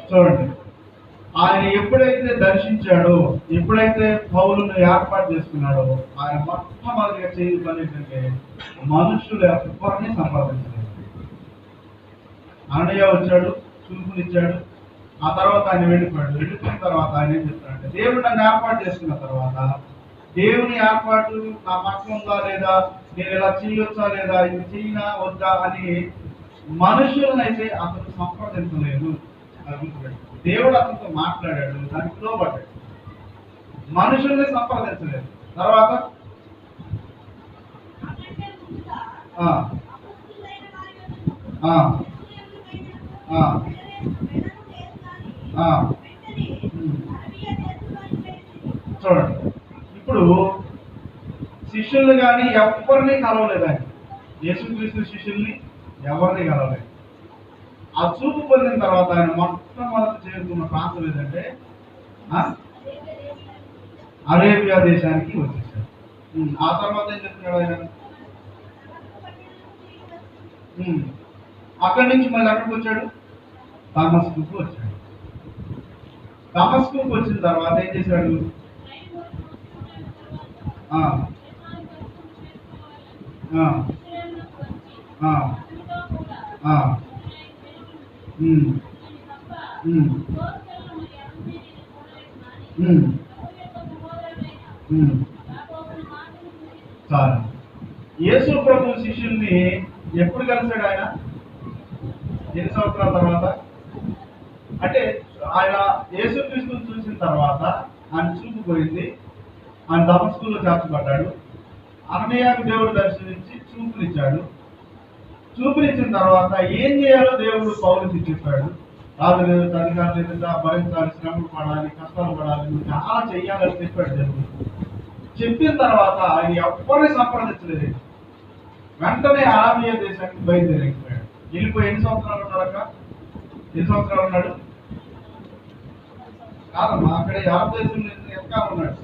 చూడండి, ఆయన ఎప్పుడైతే దర్శించాడో, ఎప్పుడైతే పౌలును ఏర్పాటు చేసుకున్నాడో, ఆయన మొట్టమొదటిగా చేయ పని ఏంటంటే మనుషులు ఎవరిని సంపాదించలేదు. అననీయ వచ్చాడు, చూపునిచ్చాడు. ఆ తర్వాత ఆయన వెళ్ళిపోయాడు. వెళ్ళిపోయిన తర్వాత ఆయన ఏం చెప్తాడంటే, దేవుడు నన్ను ఏర్పాటు చేసుకున్న తర్వాత దేవుని ఏర్పాటు నా పట్ల ఉందా లేదా, నేను ఇలా చేయొచ్చా లేదా, ఇది చేయనా వద్దా అని మనుషులనైతే అతను సంప్రదించలేదు. దేవుడు అతనితో మాట్లాడాడు, దానికి లోబడ్డాడు. మనుషుల్ని సంప్రదించలేదు. తర్వాత చూడండి, ఇప్పుడు శిష్యుల్ని కానీ ఎవరిని కలవలేదు. ఆయన యేసుక్రీస్తు శిష్యుల్ని ఎవరిని కలవలేదు. ఆ చూపు పొందిన తర్వాత ఆయన మొట్టమొదటి చేరుకున్న ప్రాంతం ఏదంటే అరేబియా దేశానికి వచ్చేసాడు. ఆ తర్వాత ఏం చెప్తున్నాడు ఆయన? అక్కడి నుంచి మళ్ళీ ఎక్కడికి వచ్చాడు? దమస్కుకు వచ్చాడు. దమస్కుకు వచ్చిన తర్వాత ఏం చేశాడు? చాలు. యేసు ప్రభు శిష్యుల్ని ఎప్పుడు కలిశాడు ఆయన? ఎన్ని సంవత్సరాల తర్వాత? అంటే ఆయన యేసుక్రీస్తుని చూసిన తర్వాత ఆయన చూపు పోయింది. ఆయన దమస్కులో చేర్చబడ్డాడు. అననీయాకు దేవుడు దర్శనించి చూపునిచ్చాడు. చూపునిచ్చిన తర్వాత ఏం చేయాలో దేవుడు పౌలుకి చెప్పాడు. రాజు లేదు, అధికారులు ఎదుట భరించాలి, శ్రమలు పడాలి, కష్టాలు పడాలి, నువ్వు చాలా చెయ్యాలని చెప్పాడు దేవుడు. చెప్పిన తర్వాత ఆయన ఎవరిని సంప్రదించలేదు. వెంటనే అరేబియా దేశానికి బయలుదేరిపోయాడు. వెళ్ళిపోయి ఎన్ని సంవత్సరాలు ఉన్నారక్క? ఎన్ని సంవత్సరాలు ఉన్నాడు? కాదమ్మా, అక్కడ యాభై దేశంలో ఎంత ఉన్నాడు?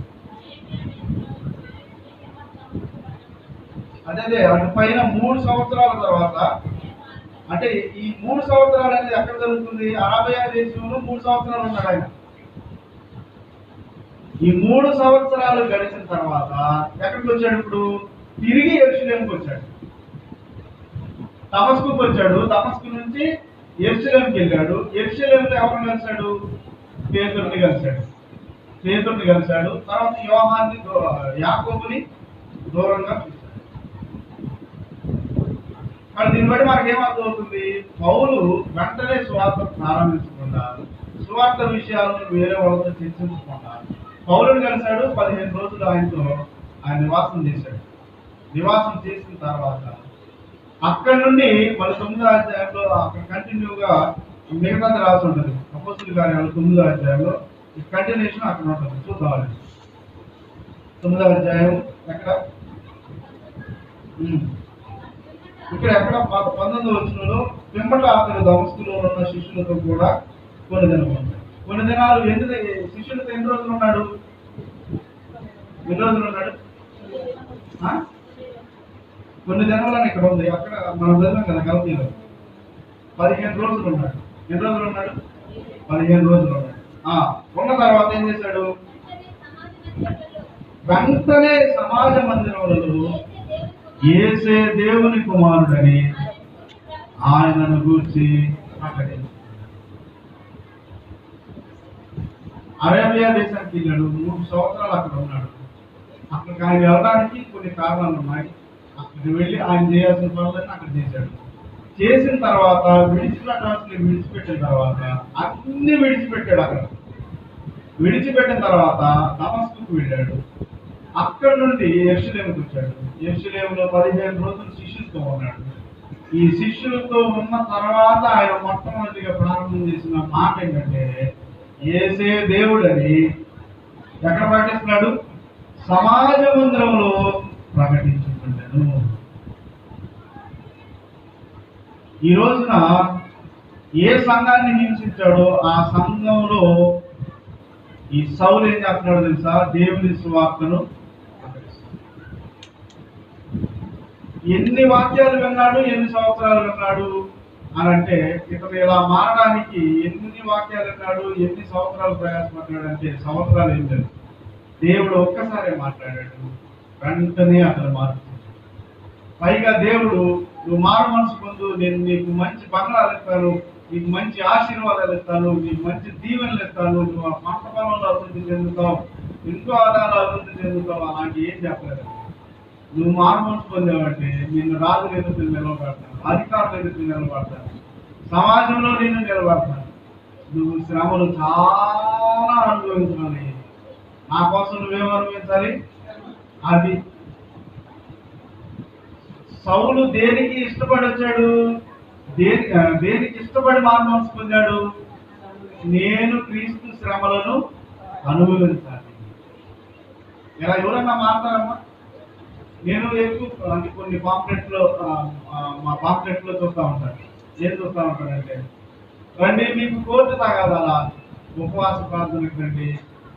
అదే అటు పైన 3 సంవత్సరాల తర్వాత, అంటే ఈ 3 సంవత్సరాలు అనేది ఎక్కడ జరుగుతుంది? అరేబియా దేశంలో 3 సంవత్సరాలు ఉన్నాడు ఆయన. ఈ 3 సంవత్సరాలు గడిచిన తర్వాత ఎక్కడికి వచ్చాడు? ఇప్పుడు తిరిగి యెరూషలేముకి వచ్చాడు. దమస్కుకు వచ్చాడు. దమస్కు నుంచి యెరూషలేముకి వెళ్ళాడు. యెరూషలేములో ఎవరిని కలిశాడు? పేతురుని కలిశాడు. తర్వాత యోహాన్ని, యాకోబుని దూరంగా చూశాడు. కానీ దీన్ని బట్టి మనకి ఏమర్థమవుతుంది? పౌలు వెంటనే సువార్త ప్రారంభించకుండా, సువార్త విషయాలను వేరే వాళ్ళతో చర్చించకుండా పౌలుని కలిశాడు. 15 రోజులు ఆయనతో నివాసం చేశాడు. నివాసం చేసిన తర్వాత అక్కడి నుండి మళ్ళీ 9వ అధ్యాయంలో అక్కడ కంటిన్యూగా మిగతాది రాసి ఉంటుంది. అపోస్తుల కార్యాలు 9వ అధ్యాయంలో ఈ కంటిన్యూషన్ అక్కడ ఉంటుంది. చూద్దాం. 9వ అధ్యాయం ఎక్కడ? ఇక్కడ ఎక్కడ? 19వ వచనంలో, పిమ్మట అతడు దమస్కులో ఉన్న శిష్యులతో కూడా కొన్ని దినములు కొన్ని దినాలు శిష్యులతో ఎన్ని రోజులు ఉన్నాడు? ఎన్ని రోజులు ఉన్నాడు? కొన్ని దినాలని ఇక్కడ ఉంది, అక్కడ మనం చదివాం కదా గలతీలో 15 రోజులు ఉన్నాడు. ఎన్ని రోజులు ఉన్నాడు? 15 రోజులు ఉన్నాడు. ఉన్న తర్వాత ఏం చేశాడు? వెంటనే సమాజ మందిరంలో యేసే దేవుని కుమారుడని ఆయనను గూర్చి ప్రకటించాడు. అరేబియా దేశానికి వెళ్ళాడు. 3 సంవత్సరాలు అక్కడ ఉన్నాడు. అక్కడికి ఆయన వెళ్ళడానికి కొన్ని కారణాలు ఉన్నాయి. అక్కడికి వెళ్ళి ఆయన చేయాల్సిన పనులన్నీ అక్కడ చేశాడు. చేసిన తర్వాత విడిచిపెట్టిన తర్వాత అన్ని విడిచిపెట్టాడు. అక్కడ విడిచిపెట్టిన తర్వాత దమస్కుకు వెళ్ళాడు. అక్కడ నుండి యెరూషలేముకు వచ్చాడు. యెరూషలేములో 15 రోజులు శిష్యులతో ఉన్నాడు. ఈ శిష్యులతో ఉన్న తర్వాత ఆయన మొట్టమొదటిగా ప్రారంభం చేసిన మాట ఏంటంటే యేసే దేవుడని ఎక్కడ ప్రకటిస్తున్నాడు? సమాజ మందిరంలో ప్రకటించుకుంటాను. ఈ రోజున ఏ సంఘాన్ని హింసించాడో ఆ సంఘంలో ఈ సౌలు ఏం చేస్తున్నాడు తెలుసా? దేవుని సువార్తను ఎన్ని వాక్యాలు విన్నాడు, ఎన్ని సంవత్సరాలు విన్నాడు అని అంటే, ఇతను ఇలా మారడానికి ఎన్ని వాక్యాలు విన్నాడు, ఎన్ని సంవత్సరాలు ప్రయాసపడ్డాడు అంటే సంవత్సరాలు ఏం లేదు. దేవుడు ఒక్కసారే మాట్లాడాడు, వెంటనే అతను మార్పు. పైగా దేవుడు నువ్వు మారు మనసు పొందు, నేను నీకు మంచి బంగ్లాలు ఇస్తాను, నీకు మంచి ఆశీర్వాదాలు ఇస్తాను, నీకు మంచి దీవెనలు ఇస్తాను, నువ్వు ఆ పంట పొలంలో అభివృద్ధి చెందుతావు, ఇంకో ఆదాయాలు అభివృద్ధి చెందుతావు, అలాంటి ఏం చెప్పలేదు. నువ్వు మారు మనసు పొందావంటే నిన్ను రాజుల ఎదుటి నిలబడతాను, అధికారుల ఎదుటి నిలబడతాను, సమాజంలో నిన్ను నిలబడతాను. నువ్వు శ్రమలు చాలా అనుభవించాలి. నా కోసం నువ్వేం అనుభవించాలి? అది సౌలు దేనికి ఇష్టపడి వచ్చాడు? దేనికి ఇష్టపడి మారు మనసు పొందాడు? నేను క్రీస్తు శ్రమలను అనుభవించాలి. ఇలా ఎవరన్నా మాట్లాడమ్మా? నేను ఎక్కువ అంటే కొన్ని పాంప్లెట్లో మా పాంప్లెట్లో చూస్తూ ఉంటాను. ఏం చూస్తూ ఉంటానంటే, రండి మీకు కోర్టు తాగాదాలా, ఉపవాస ప్రార్థనకు రండి,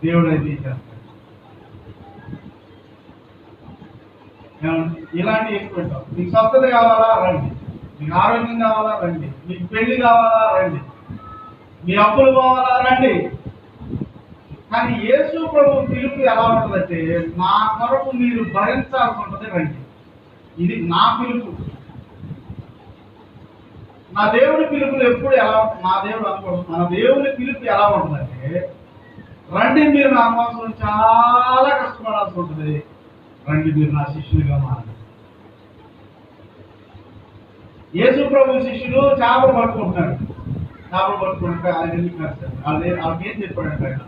దేవుడు అది చేస్తాడు. ఇలాంటివి ఎక్కువ ఉంటాం. మీకు స్వస్థత కావాలా రండి, మీకు ఆరోగ్యం కావాలా రండి, మీకు పెళ్లి కావాలా రండి, మీ అప్పులు పోవాలా రండి. కానీ యేసు ప్రభు పిలుపు ఎలా ఉంటుందంటే, నా కొరకు మీరు భరించాల్సి ఉంటుంది రండి. ఇది నా పిలుపు. నా దేవుడి పిలుపులు ఎప్పుడు ఎలా ఉంటుంది? మన దేవుని పిలుపు ఎలా ఉంటుందంటే, రండి మీరు నా కోసం చాలా కష్టపడాల్సి ఉంటుంది, రండి మీరు నా శిష్యులుగా మారండి. యేసు ప్రభు శిష్యులు చేపలు పట్టుకుంటున్నారు. చేపలు పట్టుకుంటే ఆయన ఎందుకు నచ్చారు? వాళ్ళకి ఏం చెప్పాడంటే, ఆయన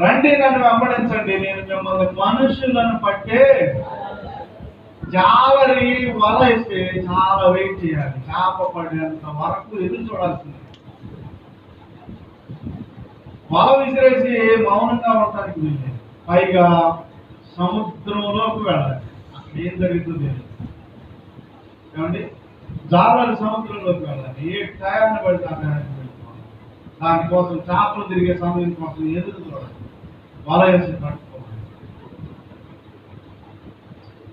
రండి నన్ను వెంబడించండి, నేను మిమ్మల్ని మనుషులను పట్టే జాలరి వల వేస్తే చాలా వెయిట్ చేయాలి, చేప పడేంత వరకు ఎదురు చూడాల్సింది. వల విసిరేసి మౌనంగా ఉండడానికి వీళ్ళు, పైగా సముద్రంలోకి వెళ్ళాలి. అక్కడ ఏం జరుగుతుంది ఏమండి? జాలరి సముద్రంలోకి వెళ్ళాలి. ఏ టయాన్ని పడితే ఆ టయానికి వెళ్ళిపోవాలి. దానికోసం చేపలు తిరిగే సమయం కోసం ఎదురు చూడాలి, వల వేసి పట్టుకోవాలి.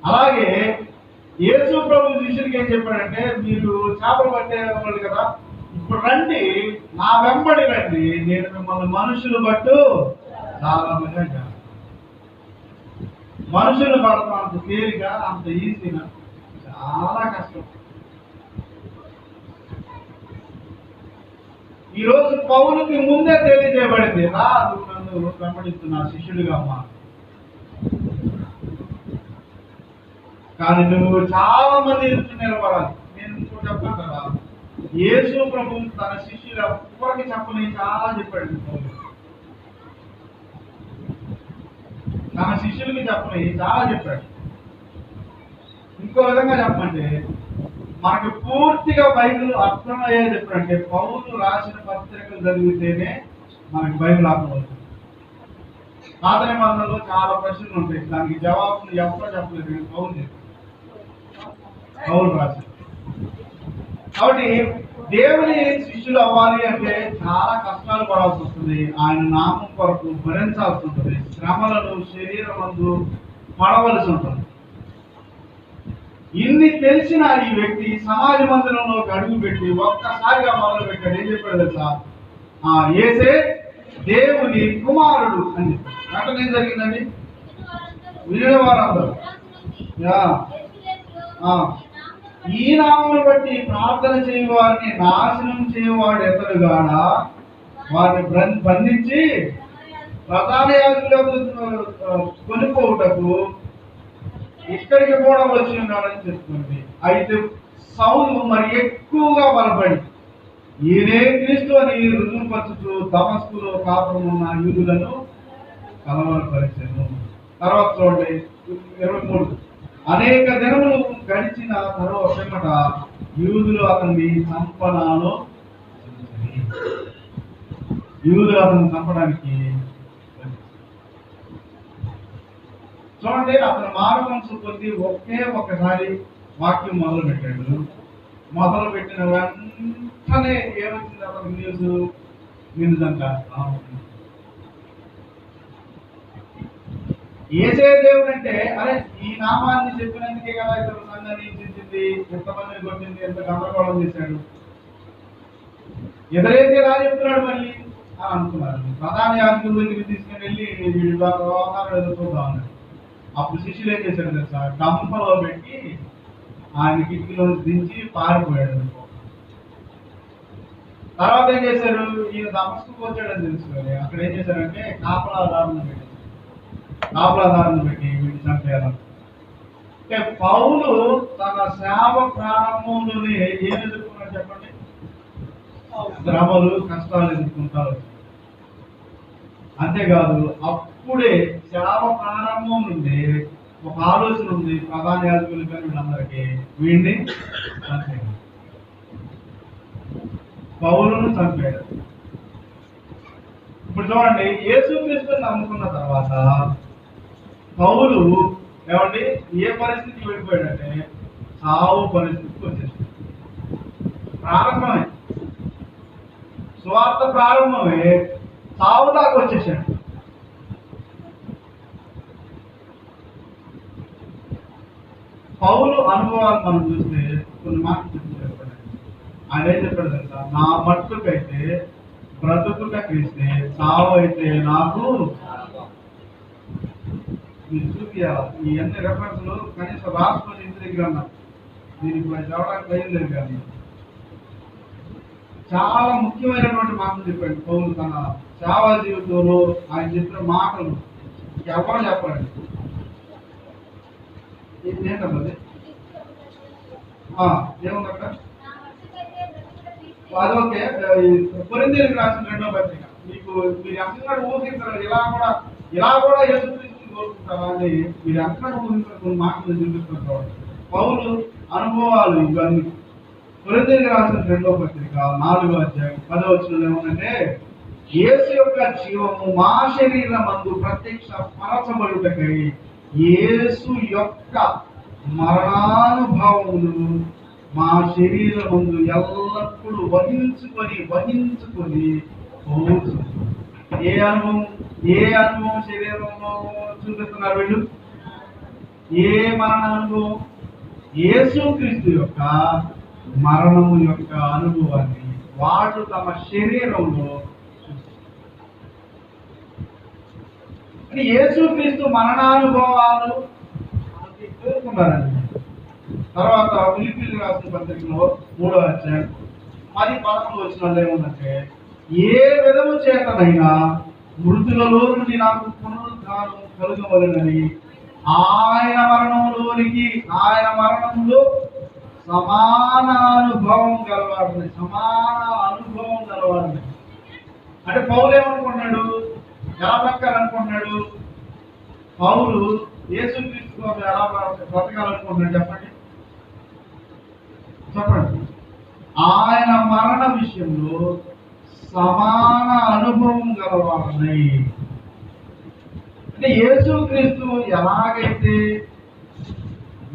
అలాగే యేసు ప్రభు శిష్యుడికి ఏం చెప్పాడంటే, మీరు చేపలు పట్టేవాళ్ళు కదా, ఇప్పుడు రండి నా వెంబడి రండి, నేను మిమ్మల్ని మనుషులు పట్టు చాలా మందిగా. మనుషులు పడతాం అంత తేలిక, అంత ఈజీగా, చాలా కష్టం. ఈరోజు పౌలుకి ముందే తెలియజేయబడింది, రా నువ్వు నన్ను వెంబడిస్తున్నా శిష్యుడిగా అమ్మా. కానీ నువ్వు చాలా మంది ఎదురు నిలబడాలి. నేను ఇంకో చెప్పాను కదా, యేసు ప్రభు తన శిష్యులు ఎవరికి చెప్పని చాలా చెప్పాడు. తన శిష్యులకి చెప్పని చాలా చెప్పాడు. ఇంకో విధంగా చెప్పంటే, మనకి పూర్తిగా బైబిల్ అర్థమయ్యేది ఎప్పుడంటే, పౌలు రాసిన పత్రికలు చదివితేనే మనకి బైబిల్ అర్థమవుతుంది. పాత నిబంధనలో చాలా ప్రశ్నలు ఉంటాయి, దానికి జవాబులు ఎవరో చెప్పలేదు, పౌలు చెప్పాడు, పౌలు రాశాడు. కాబట్టి దేవుని శిష్యులు అవ్వాలి అంటే చాలా కష్టాలు పడాల్సి వస్తుంది. ఆయన నామం కొరకు భరించాల్సి ఉంటుంది. శ్రమలను శరీరం మందు పడవలసి ఉంటుంది. ఇన్ని తెలిసిన ఈ వ్యక్తి సమాజ మందిరంలోకి అడుగు పెట్టి ఒక్కసారిగా మొదలు పెట్టాడు. ఏం చెప్పాడు తెలుసా? యేసే దేవుని కుమారుడు అని చెప్పాడు. వెంటనే ఏం జరిగిందండి? వినిన వారందరూ ఈ నామమును బట్టి ప్రార్థన చేయవారిని నాశనం చేయవాడు ఎతడుగాడా వారిని బంధించి ప్రధాన యాజకులకు కొనుక్కోటకు ఇక్కడికి కూడా వచ్చి ఉన్నాడని చెప్తుంది. అయితే సౌలు మరి ఎక్కువగా బలపడి ఈయనే క్రీస్తు అని రుజువుపరచుతూ దమస్కులో కాపురం ఉన్న యూదులను కలవరపరిచాను. తర్వాత చూడండి 23. అనేక దినములు గడిచిన తర్వాత యూదులు అతన్ని చంపడానికి చూడండి. అతను మారు మనసు కొద్ది ఒక్కసారి వాక్యం మొదలు పెట్టాడు. మొదలు పెట్టిన వెంటనే ఏమొచ్చింది అతనికి న్యూస్ అంట ఏసే దేవుడు అంటే అరే ఈ నామాన్ని చెప్పినందుకే కదా ఇతను సంఘాన్ని హింసించింది, ఎంతమందిని కొట్టింది, ఎంత గందరగోళం చేశాడు, ఎదురైతే ఎలా చెప్తున్నాడు మళ్ళీ అని అనుకున్నారు. ప్రధాన యాజకుల దగ్గరికి తీసుకుని వెళ్ళి వీడి వ్యవహారం ఏదో చూద్దాం అన్నాడు. అప్పుడు శిష్యులు ఏం చేశాడు తెలుసా? గంపలో పెట్టి ఆయన కిటికీలో దించి పారిపోయాడు. తర్వాత ఏం చేశారు? ఈయన దమస్కుకు వచ్చాడని తెలుసుకొని అక్కడ ఏం చేశారంటే కాపలాదారులను పెట్టి వీడిని చంపేయాలి. అంటే పౌలు తన సేవ ప్రారంభంలోనే ఏం ఎదుర్కొన్నాడు చెప్పండి? శ్రమలు కష్టాలు ఎదుర్కొంటారు. అంతేకాదు అప్పుడే సేవ ప్రారంభం నుండి ఒక ఆలోచన ఉంది ప్రధాన యాజకులు కానీ వీళ్ళందరికీ వీడిని చంపేయాలి, పౌలును చంపాడు. ఇప్పుడు చూడండి, యేసుక్రీస్తుని నమ్ముకున్న తర్వాత పౌలు ఏమండి ఏ పరిస్థితికి వెళ్ళిపోయాడంటే సావు పరిస్థితికి వచ్చేసాడు. ప్రారంభమే స్వార్థ ప్రారంభమే సావు దాకా వచ్చేసాడు. పౌలు అనుభవాలు మనం చూస్తే కొన్ని మాటలు చెప్పాడు. ఆయన ఏం చెప్పాడు తెలుసా? నా మట్టుకైతే బ్రతుకుట క్రీస్తే, సావు అయితే నాకు. మీరు చూపించాలి ఈ అన్ని రెఫరెన్స్లు కనీసం రాసుకొని ఇంటి దగ్గర ఉన్నారు. దీనికి చదవడానికి లేదు. కానీ చాలా ముఖ్యమైనటువంటి మాటలు చెప్పాడు పౌలు తన సేవా జీవితంలో. ఆయన చెప్పిన మాటలు ఎవరు చెప్పండి ఏంటన్నది ఏముందక్కడ? అదొకే కొరింథీయులకు రాసిన 2వ పత్రిక. మీరు అంతకంటే ఊహించారు ఇలా కూడా యేసుక్రీస్తుని కోరుకుంటారా అని మీరు అంతకంటే ఊహించారు. కొన్ని మాటలు చూపిస్తున్నారు పౌలు అనుభవాలు ఇవన్నీ. కొరింథీయులకు రాసిన 2వ పత్రిక 4వ అధ్యాయం 10వ వచనంలో ఏమంటే, యేసు యొక్క జీవము మా శరీరమందు ప్రత్యక్ష పరచబడుటకై యేసు యొక్క మరణానుభవమును మా శరీరమందు ఎల్లప్పుడూ వహించుకొని పోవచ్చు. ఏ అనుభవం శరీరంలో చూపిస్తున్నారు వీళ్ళు? ఏ మరణ అనుభవం? యేసుక్రీస్తు యొక్క మరణము యొక్క అనుభవాన్ని వాడు తమ శరీరంలో అంటే యేసుక్రీస్తు మరణానుభవాలు కోరుకున్నారండి. తర్వాత ఫిలిప్పీయులకు రాసిన పత్రికలో 3వ అధ్యాయం 10-11 వచనాల్లో ఏముందంటే, ఏ విధము చేతనైనా మృతులలో నుండి నాకు పునరుద్ధానం కలుగవలెనని ఆయన మరణంలో సమాన అనుభవం గలవాడిని. అంటే పౌలు ఏమనుకుంటున్నాడు? ఎలా బ్రతకాలనుకుంటున్నాడు? పౌలు యేసుక్రీస్తు కోసం ఎలా బ్రతకాలనుకుంటున్నాడు చెప్పండి. ఆయన మరణ విషయంలో సమాన అనుభవం గలవాడిని. అంటే యేసుక్రీస్తు ఎలాగైతే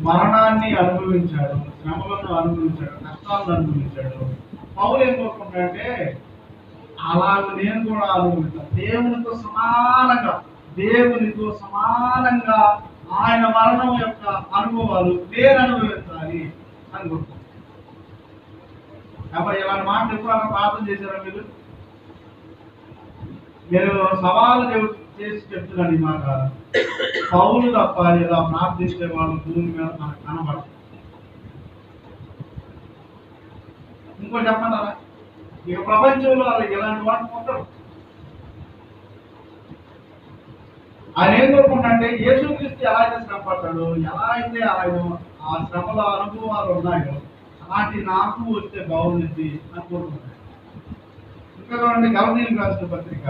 మరణాన్ని అనుభవించాడు, శ్రమలను అనుభవించాడు, కష్టాలను అనుభవించాడు. పౌలు ఏం కోరుకుంటాడంటే అలా నేను కూడా అనుభవించాను. దేవునితో సమానంగా ఆయన మరణం యొక్క అనుభవాలు నేను అనుభవించాలి అని కోరుకుంటాను. కాబట్టి ఇలాంటి మాటలు ఎప్పుడన్నా ప్రార్థన చేశారా మీరు? నేను సవాలు చేసి చెప్తున్నాను ఈ మాట. పౌలు తప్ప ఇలా ప్రార్థించే వాళ్ళు భూమి మీద మనకు కనబడదు. ఇంకో చెప్పంటారా? ఇక ప్రపంచంలో అలా ఇలాంటి వాటిని ఉండరు. ఆయన ఏం కోరుకుంటే యేసుక్రీస్తు ఎలా అయితే శ్రమ పడతాడు, ఎలా అయితే ఆయన ఆ శ్రమల అనుభవాలు ఉన్నాయో అలాంటి నాకు వస్తే బాగుంది అని కోరుకుంటాడు. ఇంకా చూడండి, గలతీయులకు రాసిన పత్రిక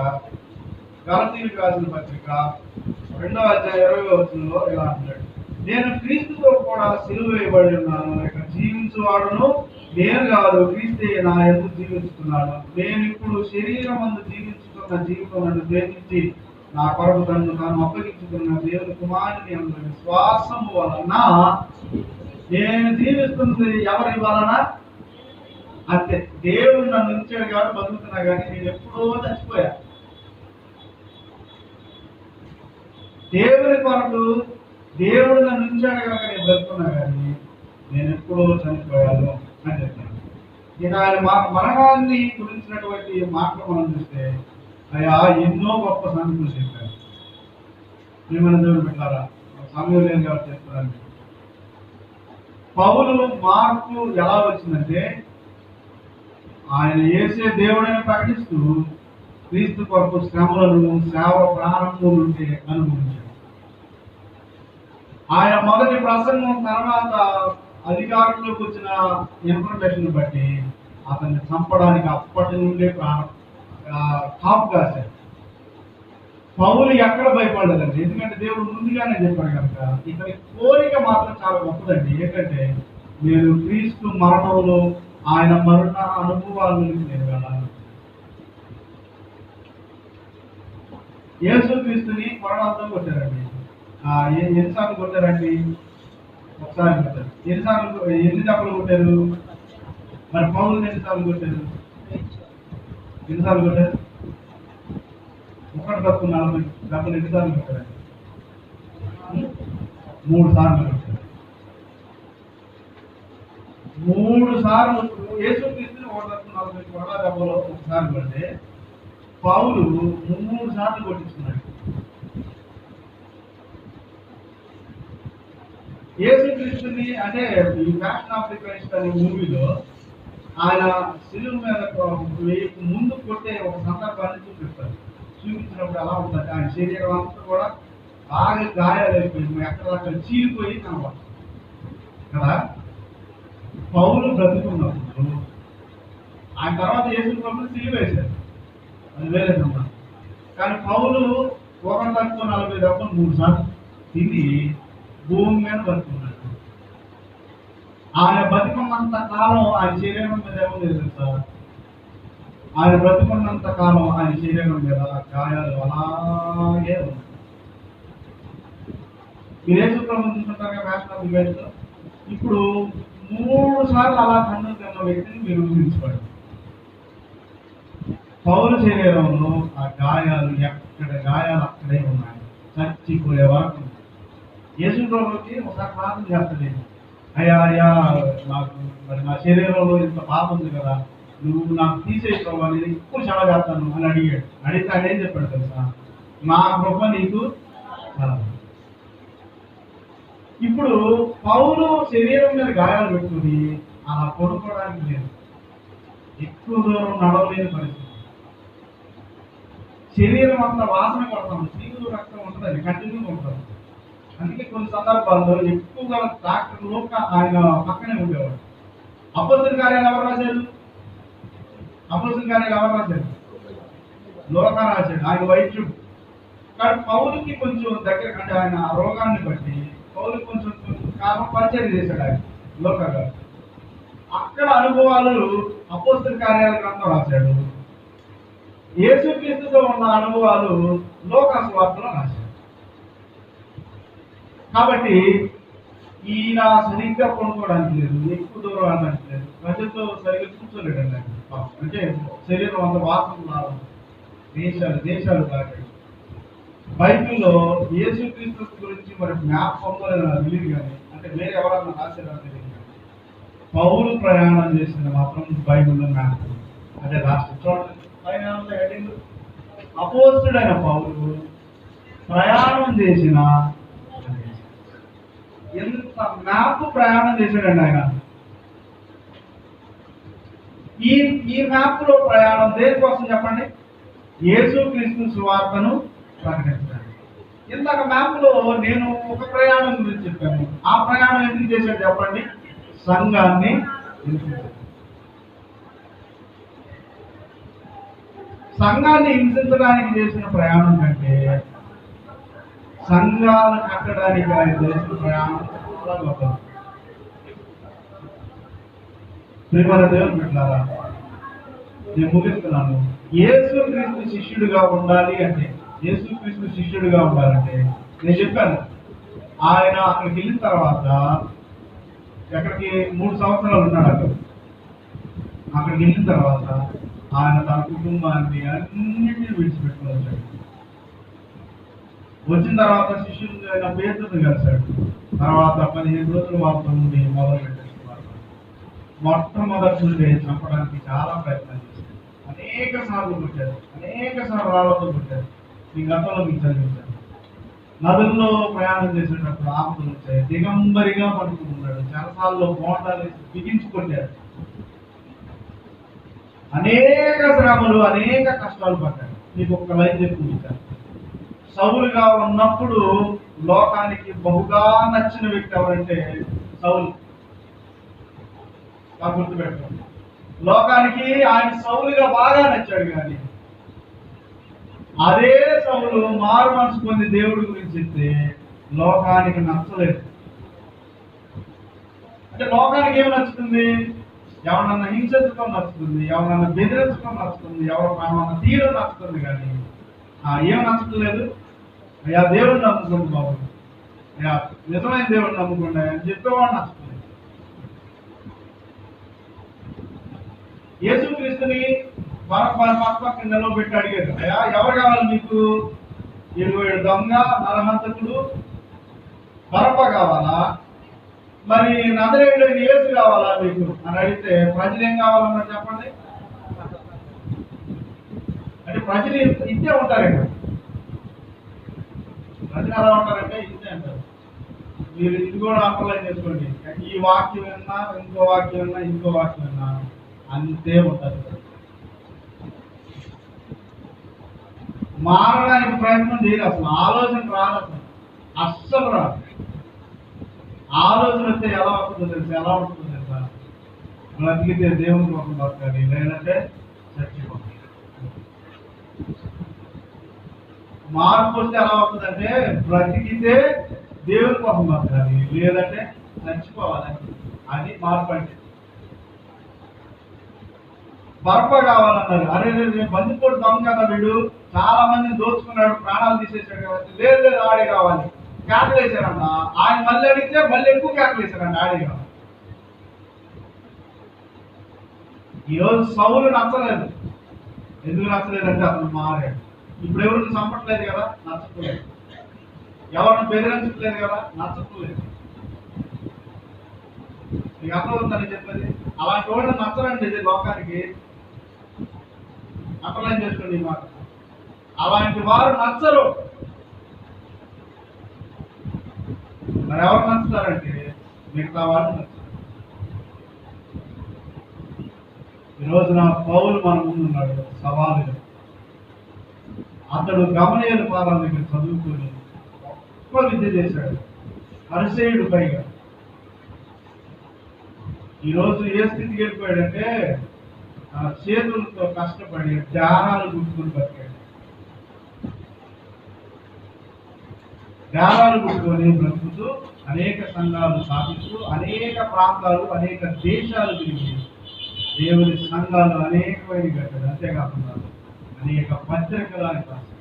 2వ అధ్యాయం 20వ వచనంలో ఇలా అంటాడు, నేను క్రీస్తుతో కూడా సిలువ వేయబడి ఉన్నాను, ఇక జీవించువాడును నేను కాదు, క్రీస్తే నా యందు జీవిస్తున్నాడు. నేను ఇప్పుడు శరీరం అందు జీవించుతున్న జీవితం నన్ను ప్రేమించి నా కొరకు తాను అప్పగించుకున్న దేవుని కుమారుని అందు విశ్వాసము వలన నేను జీవిస్తుంది ఎవరి వలన? అంతే. దేవుడు నన్ను ఉంచాడు కాబట్టి బతుకుతున్నా, కానీ నేను ఎప్పుడో చచ్చిపోయా. దేవుని కొరకు దేవుడు నన్ను ఉంచాడు కనుక నేను బతుకున్నా, కానీ నేను ఎప్పుడో చనిపోయాను అని చెప్తాను. ఇక ఆయన మరణాన్ని గురించినటువంటి మాటలు మనం చూస్తే అయ్యా ఎన్నో గొప్ప సంగతులు చెప్పారు. ఏమైనా దేవుడు పెట్టారా? సమయం లేదు కాబట్టి చెప్తున్నాను. పౌలు మార్పు ఎలా వచ్చిందంటే ఆయన యేసే దేవుడని ప్రకటిస్తూ క్రీస్తు కొరకు శ్రమలను సేవ ప్రారంభం నుండి అనుభవించాడు. ఆయన మొదటి ప్రసంగం తర్వాత అధికారంలోకి వచ్చిన ఇన్ఫర్మేషన్ బట్టి అతన్ని చంపడానికి అప్పటి నుండే కాపు కాశారు. పౌలు ఎక్కడ భయపడలేదండి, ఎందుకంటే దేవుడు ముందుగానే చెప్పాడు కనుక. ఇతని కోరిక మాత్రం చాలా గొప్పదండి. ఏంటంటే నేను క్రీస్తు మరణంలో ఆయన మరణ అనుభవాల నుంచి నేను వెళ్ళాను. యేసుక్రీస్తుని కొరడాలతో కొట్టారండి. ఎన్నిసార్లు కొట్టారండి? ఒకసారి కొట్టారు. ఎన్ని దెబ్బలు కొట్టారు? మరి పౌరులు ఎన్నిసార్లు కొట్టారు? ఒకటి తప్పు 40 దెబ్బలు ఎన్నిసార్లు కొట్టారండి? 3 సార్లు కొట్టారు. 3 సార్లు యేసుక్రీస్తుని 1 తప్పు 40 కొరడా దెబ్బలు ఒకసారి కొడితే పౌలు 3 సార్లు కొట్టించుకున్నాడు. యేసుక్రీస్తుని అంటే ఈ ఫ్యాషన్ ఆఫ్ ది క్రైస్ట్ అనే మూవీలో ఆయన శిలువ మీద ముందు కొట్టే ఒక సందర్భాన్ని చూపించినప్పుడు ఎలా ఉంటుంది, ఆయన శరీరం అంతా కూడా బాగా గాయాలైపోయింది, ఎక్కడక్కడ చీలిపోయి కనబడుతుంది కదా. పౌలు బ్రతుకున్నప్పుడు ఆయన తర్వాత యేసుక్రీస్తుని సిలువ వేశారు, అది వేరే సందర్భం. కానీ పౌలు 1 తక్కువ 40 దెబ్బలు 3 సార్లు తిని భూమి మీద బతుకున్నాడు. ఆయన బతుకున్నంత కాలం ఆయన శరీరం మీద ఏమో లేదు సార్, ఆయన బ్రతుకున్నంత కాలం ఆయన శరీరం మీద గాయాలు అలాగే ఉన్నాయి. మీరు యేసుప్రభువుని చూసుకుంటారుగా ఫ్యాషన్ ఆఫ్ ది క్రైస్ట్. ఇప్పుడు 3 సార్లు అలా కన్ను తిన్న వ్యక్తిని మీరు ఊహించుకోండి. పౌలు శరీరంలో ఆ గాయాలు ఎక్కడ గాయాలు అక్కడే ఉన్నాయి, చచ్చిపోయే వరకు. యేసుప్రభువుకి ఒకసారి ప్రార్థన చేస్తలేదు, అయ్యా నాకు మరి నా శరీరంలో ఇంత పాపం ఉంది కదా, నువ్వు నాకు తీసేసావు, నేను ఎక్కువ సేవ చేస్తాను అని అడిగాడు. అడిగితే ఆయన ఏం చెప్పాడు తెలుసా? నా కృప నీకు. ఇప్పుడు పౌలు శరీరం మీద గాయాలు పెట్టుకుని అలా కొనుక్కోవడానికి లేదు, ఎక్కువ దూరం నడవలేని పరిస్థితి. శరీరం అంతా వాసన పడతాం, చీకులు రక్తం ఉంటుంది, కంటిన్యూగా ఉంటుంది. అందుకే కొన్ని సందర్భాల్లో ఎక్కువగా డాక్టర్ లోక ఆయన పక్కనే ఉండేవాడు. అపోస్తలుల కార్యాలు ఎవరు రాశారు? లోక రాశాడు, ఆయన వైద్యుడు. కానీ పౌలుకి కొంచెం దగ్గర, అంటే ఆయన రోగాన్ని బట్టి పౌలు కొంచెం కాలం పరిచయం చేశాడు ఆయన లోక గారు. అక్కడ అనుభవాలు అపోస్తలుల కార్యాల గ్రంథం రాశాడు. యేసుక్రీస్తుతో ఉన్న అనుభవాలు లోక సువార్తలో రాశాడు. కాబట్టి ఈయన సరిగ్గా కొనుక్కోవడానికి లేదు, ఎక్కువ దూరం వెళ్ళడానికి లేదు, ప్రజలతో సరిగ్గా కూర్చోలేడండి ఆయన. అంటే శరీరం అంత వాసన లాగా దేశాలు దేశాలు దాటాడు. బైబిల్లో యేసుక్రీస్తు గురించి మరి మ్యాప్ పొందలేదు నాకు తెలియదు కానీ, అంటే వేరే ఎవరన్నా రాశారో తెలియదు కానీ, పౌలు ప్రయాణం చేసింది మాత్రం బైబిల్లో మ్యాప్. అదే లాస్ట్ చూడండి పైన హెడ్డింగ్, అపోస్తుడైన పౌలు ప్రయాణం చేసిన, ఎంత మ్యాప్ ప్రయాణం చేశాడండి ఆయన. ఈ ఈ మ్యాప్ లో ప్రయాణం దేనికోసం చెప్పండి? యేసుక్రీస్తు సువార్తను ప్రకటించడానికి. ఇందాక మ్యాప్ లో నేను ఒక ప్రయాణం గురించి చెప్పాను. ఆ ప్రయాణం ఎందుకు చేశాడు చెప్పండి? సంఘాన్ని హింసించాడు. సంఘాన్ని హింసించడానికి చేసిన ప్రయాణం కంటే సంఘాలను కట్టడానికి ఆయన చేసిన ప్రయాణం చాలా గొప్పది. ప్రియమైన దేవుని బిడ్డలారా, నేను ముగిస్తున్నాను. యేసుక్రీస్తు శిష్యుడిగా ఉండాలి అంటే, యేసుక్రీస్తు శిష్యుడిగా ఉండాలంటే నేను చెప్పాను, ఆయన అక్కడికి వెళ్ళిన తర్వాత ఎక్కడికి 3 సంవత్సరాలు ఉన్నాడు అక్కడ. అక్కడికి వెళ్ళిన తర్వాత ఆయన తన కుటుంబాన్ని అన్నింటినీ విడిచిపెట్టుకుని వచ్చాడు. వచ్చిన తర్వాత శిష్యుడు ఆయన పేతురుని కలిశాడు. తర్వాత 15 రోజులు వాళ్ళతో ఉండి మొదలు పెట్టేస్తున్నారు. మొట్టమొదటి నుండి చంపడానికి చాలా ప్రయత్నం చేశారు. అనేక సార్లు కొట్టారు, అనేక సార్లు రాళ్లతో కొట్టారు. మీ గతంలో మీకు చదివించారు. నదుల్లో ప్రయాణం చేసేటప్పుడు ఆపదలు వచ్చాయి. దిగంబరిగా పడుకుంటున్నాడు. చెరసాల్లో బోండాలు బిగించుకొట్టారు. అనేక శ్రమలు, అనేక కష్టాలు పడ్డాడు. మీకు ఒక లైన్ చెప్పుకుంటారు. సౌలుగా ఉన్నప్పుడు లోకానికి బహుగా నచ్చిన వ్యక్తి ఎవరంటే సౌలు. గుర్తుపెట్టుకోండి, లోకానికి ఆయన సౌలుగా బాగా నచ్చాడు. కానీ అదే సౌలు మారు మనసు పొంది దేవుడి గురించి చెప్తే లోకానికి నచ్చలేదు. అంటే లోకానికి ఏమి నచ్చుతుంది? ఎవరన్నా హింసించడం నచ్చుతుంది, ఎవరన్నా బెదిరించడం నచ్చుతుంది, ఎవరన్నా తీయడం నచ్చుతుంది. కానీ ఏం నచ్చట్లేదు? అయ్యా దేవుడిని నమ్ముకోండి బాబు, అయ్యా నిజమైన దేవుడిని నమ్ముకోండి అని చెప్పేవాడు నచ్చుతుంది. యేసుక్రీస్తుని పక్క నిలబెట్టి అడిగారు, అయ్యా ఎవరు కావాలి మీకు? 27 దొంగ నరహంతకుడు బరప్ప కావాలా, మరి నజరేయుడైన యేసు కావాలా మీకు అని అడిగితే ప్రజలు ఏం కావాలన్నారు చెప్పండి? అంటే ప్రజలు ఇంతే ఉంటారండి. ప్రజలు ఎలా ఉంటారంటే ఇంతే అంటారు. మీరు ఇది కూడా అండర్లైన్ చేసుకోండి. ఈ వాక్యం విన్నా, ఇంకో వాక్యం విన్నా, ఇంకో వాక్యం విన్నా అంతే ఉంటారు. మారడానికి ప్రయత్నం చేయరు. అసలు ఆలోచన రాదు, అస్సలు రాదు. ఆలోచన వస్తే ఎలా వస్తుందో తెలుసా? ఎలా ఉంటుందో తెలుసా? బ్రతికితే దేవుని కోసం బతకాలి, లేదంటే చచ్చిపోతుంది. మార్పు వస్తే ఎలా వస్తుందంటే బ్రతికితే దేవుని కోసం బతకాలి, లేదంటే చచ్చిపోవాలి. అది మార్పు అంటే. బర్ప కావాలన్నారు. అరే బందిపోటు దొంగ కదా వీడు, చాలా మందిని దోచుకున్నాడు, ప్రాణాలు తీసేసాడు కాబట్టి లేదు లేదు ఆడే కావాలి. కేకలు వేసారంట. ఆయన మళ్ళీ అడిగితే మళ్ళీ ఎక్కువ కేకలు వేసారంట ఆడే కావాలి. ఈరోజు సౌలు నచ్చలేదు. ఎందుకు నచ్చలేదంటే అతను మారాడు. ఇప్పుడు ఎవరిని చంపట్లేదు కదా, నచ్చట్లేదు. ఎవరిని బెదిరించట్లేదు కదా, నచ్చట్లేదు. మీకు అర్థమవుతుందని చెప్పేది. అలాంటి వాళ్ళు నచ్చరండి ఇది లోకానికి. అండర్లైన్ చేసుకోండి మాట. అలాంటి వారు నచ్చరు. మరి ఎవరు నచ్చుతారంటే మిగతా వాళ్ళు నచ్చారు. ఈరోజు నా పౌలు మన ముందున్నాడు సవాలుగా. అతడు గమనీయుల పాదాల దగ్గర చదువుకొని గొప్ప విద్య చేశాడు, పరిసేయుడు పైగా. ఈరోజు ఏ స్థితికి వెళ్ళిపోయాడంటే చేతులతో కష్టపడి ధ్యానాలు గుర్తుకుని బతికాడు. ధ్యానాలు గుర్తుకొని బ్రతుకుతూ అనేక సంఘాలు స్థాపిస్తూ అనేక ప్రాంతాలు, అనేక దేశాలు తిరిగి దేవుని సంఘాలు అనేకమైన కట్టాడు. అంతేకాకుండా అనేక పత్రికలు ఆయన రాశాడు.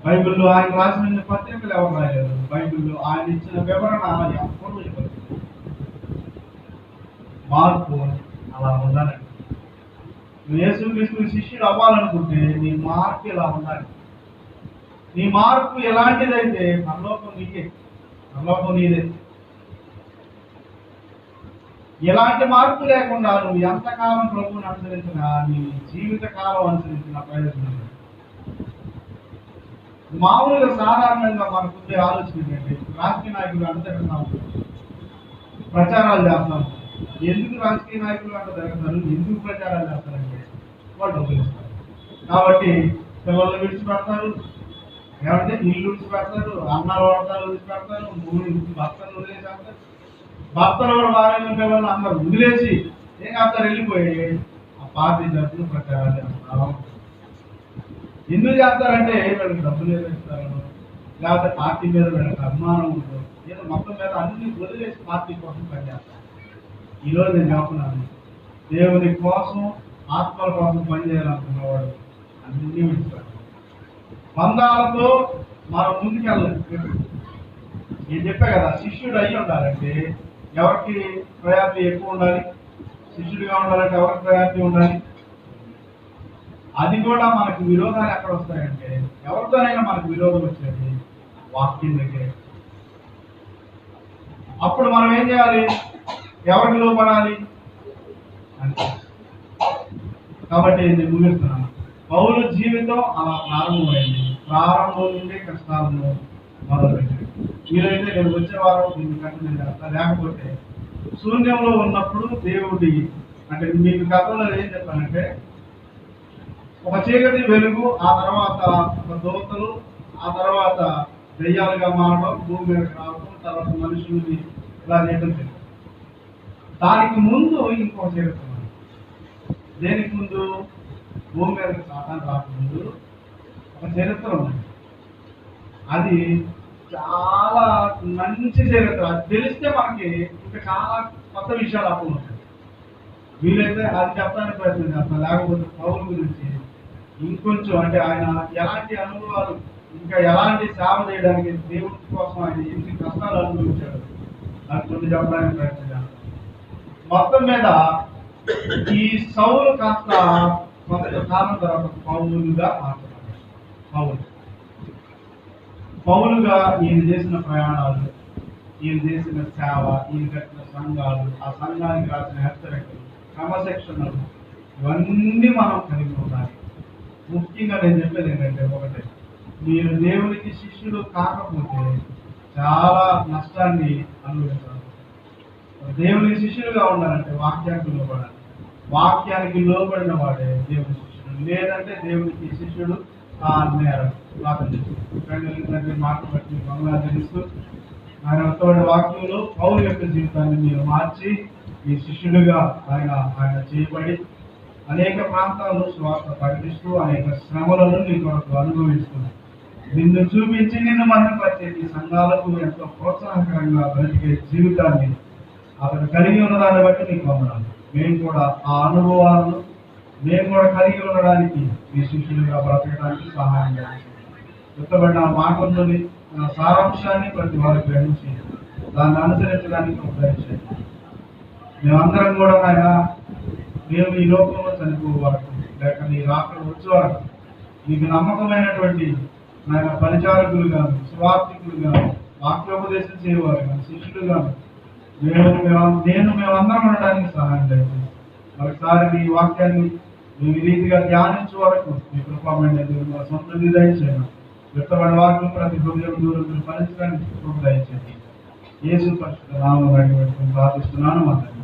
బైబిల్లో ఆయన రాసిన పత్రికలు ఎవరు రాయలేదు. బైబిల్లో ఆయన ఇచ్చిన వివరణ ఎవరు ఇవ్వలేదు. మార్పు అలా ఉండాలండి. నువ్వు యేసుక్రీస్తు శిష్యుడు అవ్వాలనుకుంటే నీ మార్పు ఇలా ఉండాలి. నీ మార్పు ఎలాంటిదైతే పరలోకం నీకే, పరలోకం నీదే. ఎలాంటి మార్పు లేకుండా నువ్వు ఎంతకాలం ప్రభువుని అనుసరించినా నీ జీవిత కాలం అనుసరించిన ప్రయోజనం లేదు. మామూలుగా సాధారణంగా మనకుండే ఆలోచన ఏంటంటే, రాజకీయ నాయకులు అంతా ప్రచారాలు చేస్తాము. ఎందుకు రాజకీయ నాయకులు అంతా జరుగుతారు, ఎందుకు ప్రచారాలు చేస్తారంటే వాళ్ళు ఉపయోగిస్తారు. కాబట్టి పిల్లలు విడిచిపెడతారు, ఏమంటే ఇల్లు విడిచిపెడతారు, అన్నాలు వాడతారు విడిచిపెడతారు, భర్తలు వదిలేసేస్తారు. భర్తలు భార్యలు పిల్లలు అందరూ వదిలేసి ఏం చేస్తారు, వెళ్ళిపోయి ఆ పార్టీ తరఫున ప్రచారాలు చేస్తారు. ఎందుకు చేస్తారంటే వీళ్ళకి డబ్బులు ఏదైస్తారు, లేకపోతే పార్టీ మీద వీళ్ళకి అభిమానం ఉంటుంది, ఏదో మొత్తం మీద అన్ని వదిలేసి పార్టీ కోసం పనిచేస్తారు. ఈరోజు నేను చెప్తున్నాను, దేవుని కోసం ఆత్మల కోసం పనిచేయాలనుకున్నవాడు అన్ని విడిచిపెడతాడు. బంధాలతో మనం ముందుకెళ్ళాలి. నేను చెప్పా కదా, శిష్యుడు అయ్యి ఉండాలంటే ఎవరికి ప్రయారిటీ ఎక్కువ ఉండాలి, శిష్యుడిగా ఉండాలంటే ఎవరికి ప్రయారిటీ ఉండాలి. అది కూడా మనకు విరోధాలు ఎక్కడ వస్తాయంటే, ఎవరితోనైనా మనకు విరోధం వచ్చేది వాక్యం దగ్గరే. అప్పుడు మనం ఏం చేయాలి, ఎవరికి లోపడాలి అంటే. కాబట్టి నేను ముగిస్తున్నాను. పౌలు జీవితం అలా ప్రారంభమైంది. ప్రారంభం నుండి కష్టాలను మొదలుపెట్టింది. మీరైతే నేను వచ్చే వారం దీన్ని కంటిన్యూ చేస్తా. లేకపోతే శూన్యంలో ఉన్నప్పుడు దేవుడి అంటే మీకు కథలో ఏం చెప్పానంటే, ఒక చీకటి వెలుగు, ఆ తర్వాత ఒక దోతలు, ఆ తర్వాత దెయ్యాలుగా మారడం, భూమి మీదకి రావడం, తర్వాత మనుషుల్ని ఇలా చేయడం జరిగింది. దానికి ముందు ఇంకో చరిత్ర. దేనికి ముందు? భూమి మీదకి సాతాను రాకముందు ఒక చరిత్ర ఉంది. అది చాలా మంచి చరిత్ర. అది తెలిస్తే మనకి ఇంకా చాలా కొత్త విషయాలు అప్పుడు ఉంటాయి. వీలైతే అది చెప్పడానికి ప్రయత్నం చేస్తాను. లేకపోతే పౌలు గురించి ఇంకొంచెం అంటే ఆయన ఎలాంటి అనుభవాలు, ఇంకా ఎలాంటి సేవ చేయడానికి దేవుడి కోసం ఆయన ఎన్ని కష్టాలు అనుభవించాడు అది కొన్ని చెప్పడానికి ప్రయత్నం చేస్తాను. మొత్తం మీద ఈ సౌలు కాస్త కొంతకాలం తర్వాత పౌలుగా మార్చబడ్డాడు. పౌలుగా ఈయన చేసిన ప్రయాణాలు, ఈయన చేసిన సేవ, ఈయన కట్టిన సంఘాలు, ఆ సంఘానికి రాసిన హెచ్చరికలు, క్రమశిక్షణలు, ఇవన్నీ మనం కలిగి ఉండాలి. ముఖ్యంగా నేను చెప్పేది ఏంటంటే, ఒకటే, మీరు దేవునికి శిష్యుడు కాకపోతే చాలా నష్టాన్ని అనుభవించాలి. దేవునికి శిష్యులుగా ఉండాలంటే వాక్యానికి లోబడాలి. వాక్యానికి లోబడిన వాడే దేవుని శిష్యుడు. లేదంటే దేవునికి శిష్యుడు నేరం మాట బట్టి బంగ్లాదేశిస్తూ ఆయన ఒక్కడి వాక్యంలో పౌలు యొక్క జీవితాన్ని మీరు మార్చి ఈ శిష్యుడిగా ఆయన చేయబడి అనేక ప్రాంతాల్లో స్వార్థ ప్రకటిస్తూ అనేక శ్రమలను నీ కొరకు అనుభవిస్తూ నిన్ను చూపించి నిన్ను మహిమపరిచే ఈ సంఘాలకు ఎంతో ప్రోత్సాహకరంగా బ్రతికే జీవితాన్ని అతను కలిగి ఉన్నదాన్ని బట్టి నీకు వందనాలు. మేము కూడా ఆ అనుభవాలను మేము కూడా కలిగి ఉండడానికి ఈ శిష్యులుగా బ్రతకడానికి సహాయం చేయాలి. చెప్తబడిన మాటల్లోని సారాంశాన్ని ప్రతి వారు గ్రహించి దాన్ని అనుసరించడానికి ప్రయత్నించండి. మేమందరం కూడా మేము ఈ లోకంలో చనిపోయే వరకు, లేక నీ రాకడ వచ్చే వరకు నీకు నమ్మకమైనటువంటి పరిచారకులుగా, సువార్థికులుగా, వాక్యోపదేశం చేయవారు కానీ శిష్యులుగా మేమందరం ఉండడానికి సహాయం చేయండి. మరొకసారి మీ వాక్యాన్ని మేము రీతిగా ధ్యానించే వరకు మీ కృపమైన మా సొంత దయచేయండి. వ్యక్తమైన వాక్యం ప్రతి హృదయం దూరం ఫలించడానికి కృప దయచేయండి. యేసు పరిశుద్ధ నామమున పెట్టుకుని ప్రార్థిస్తున్నాను మా తండ్రి.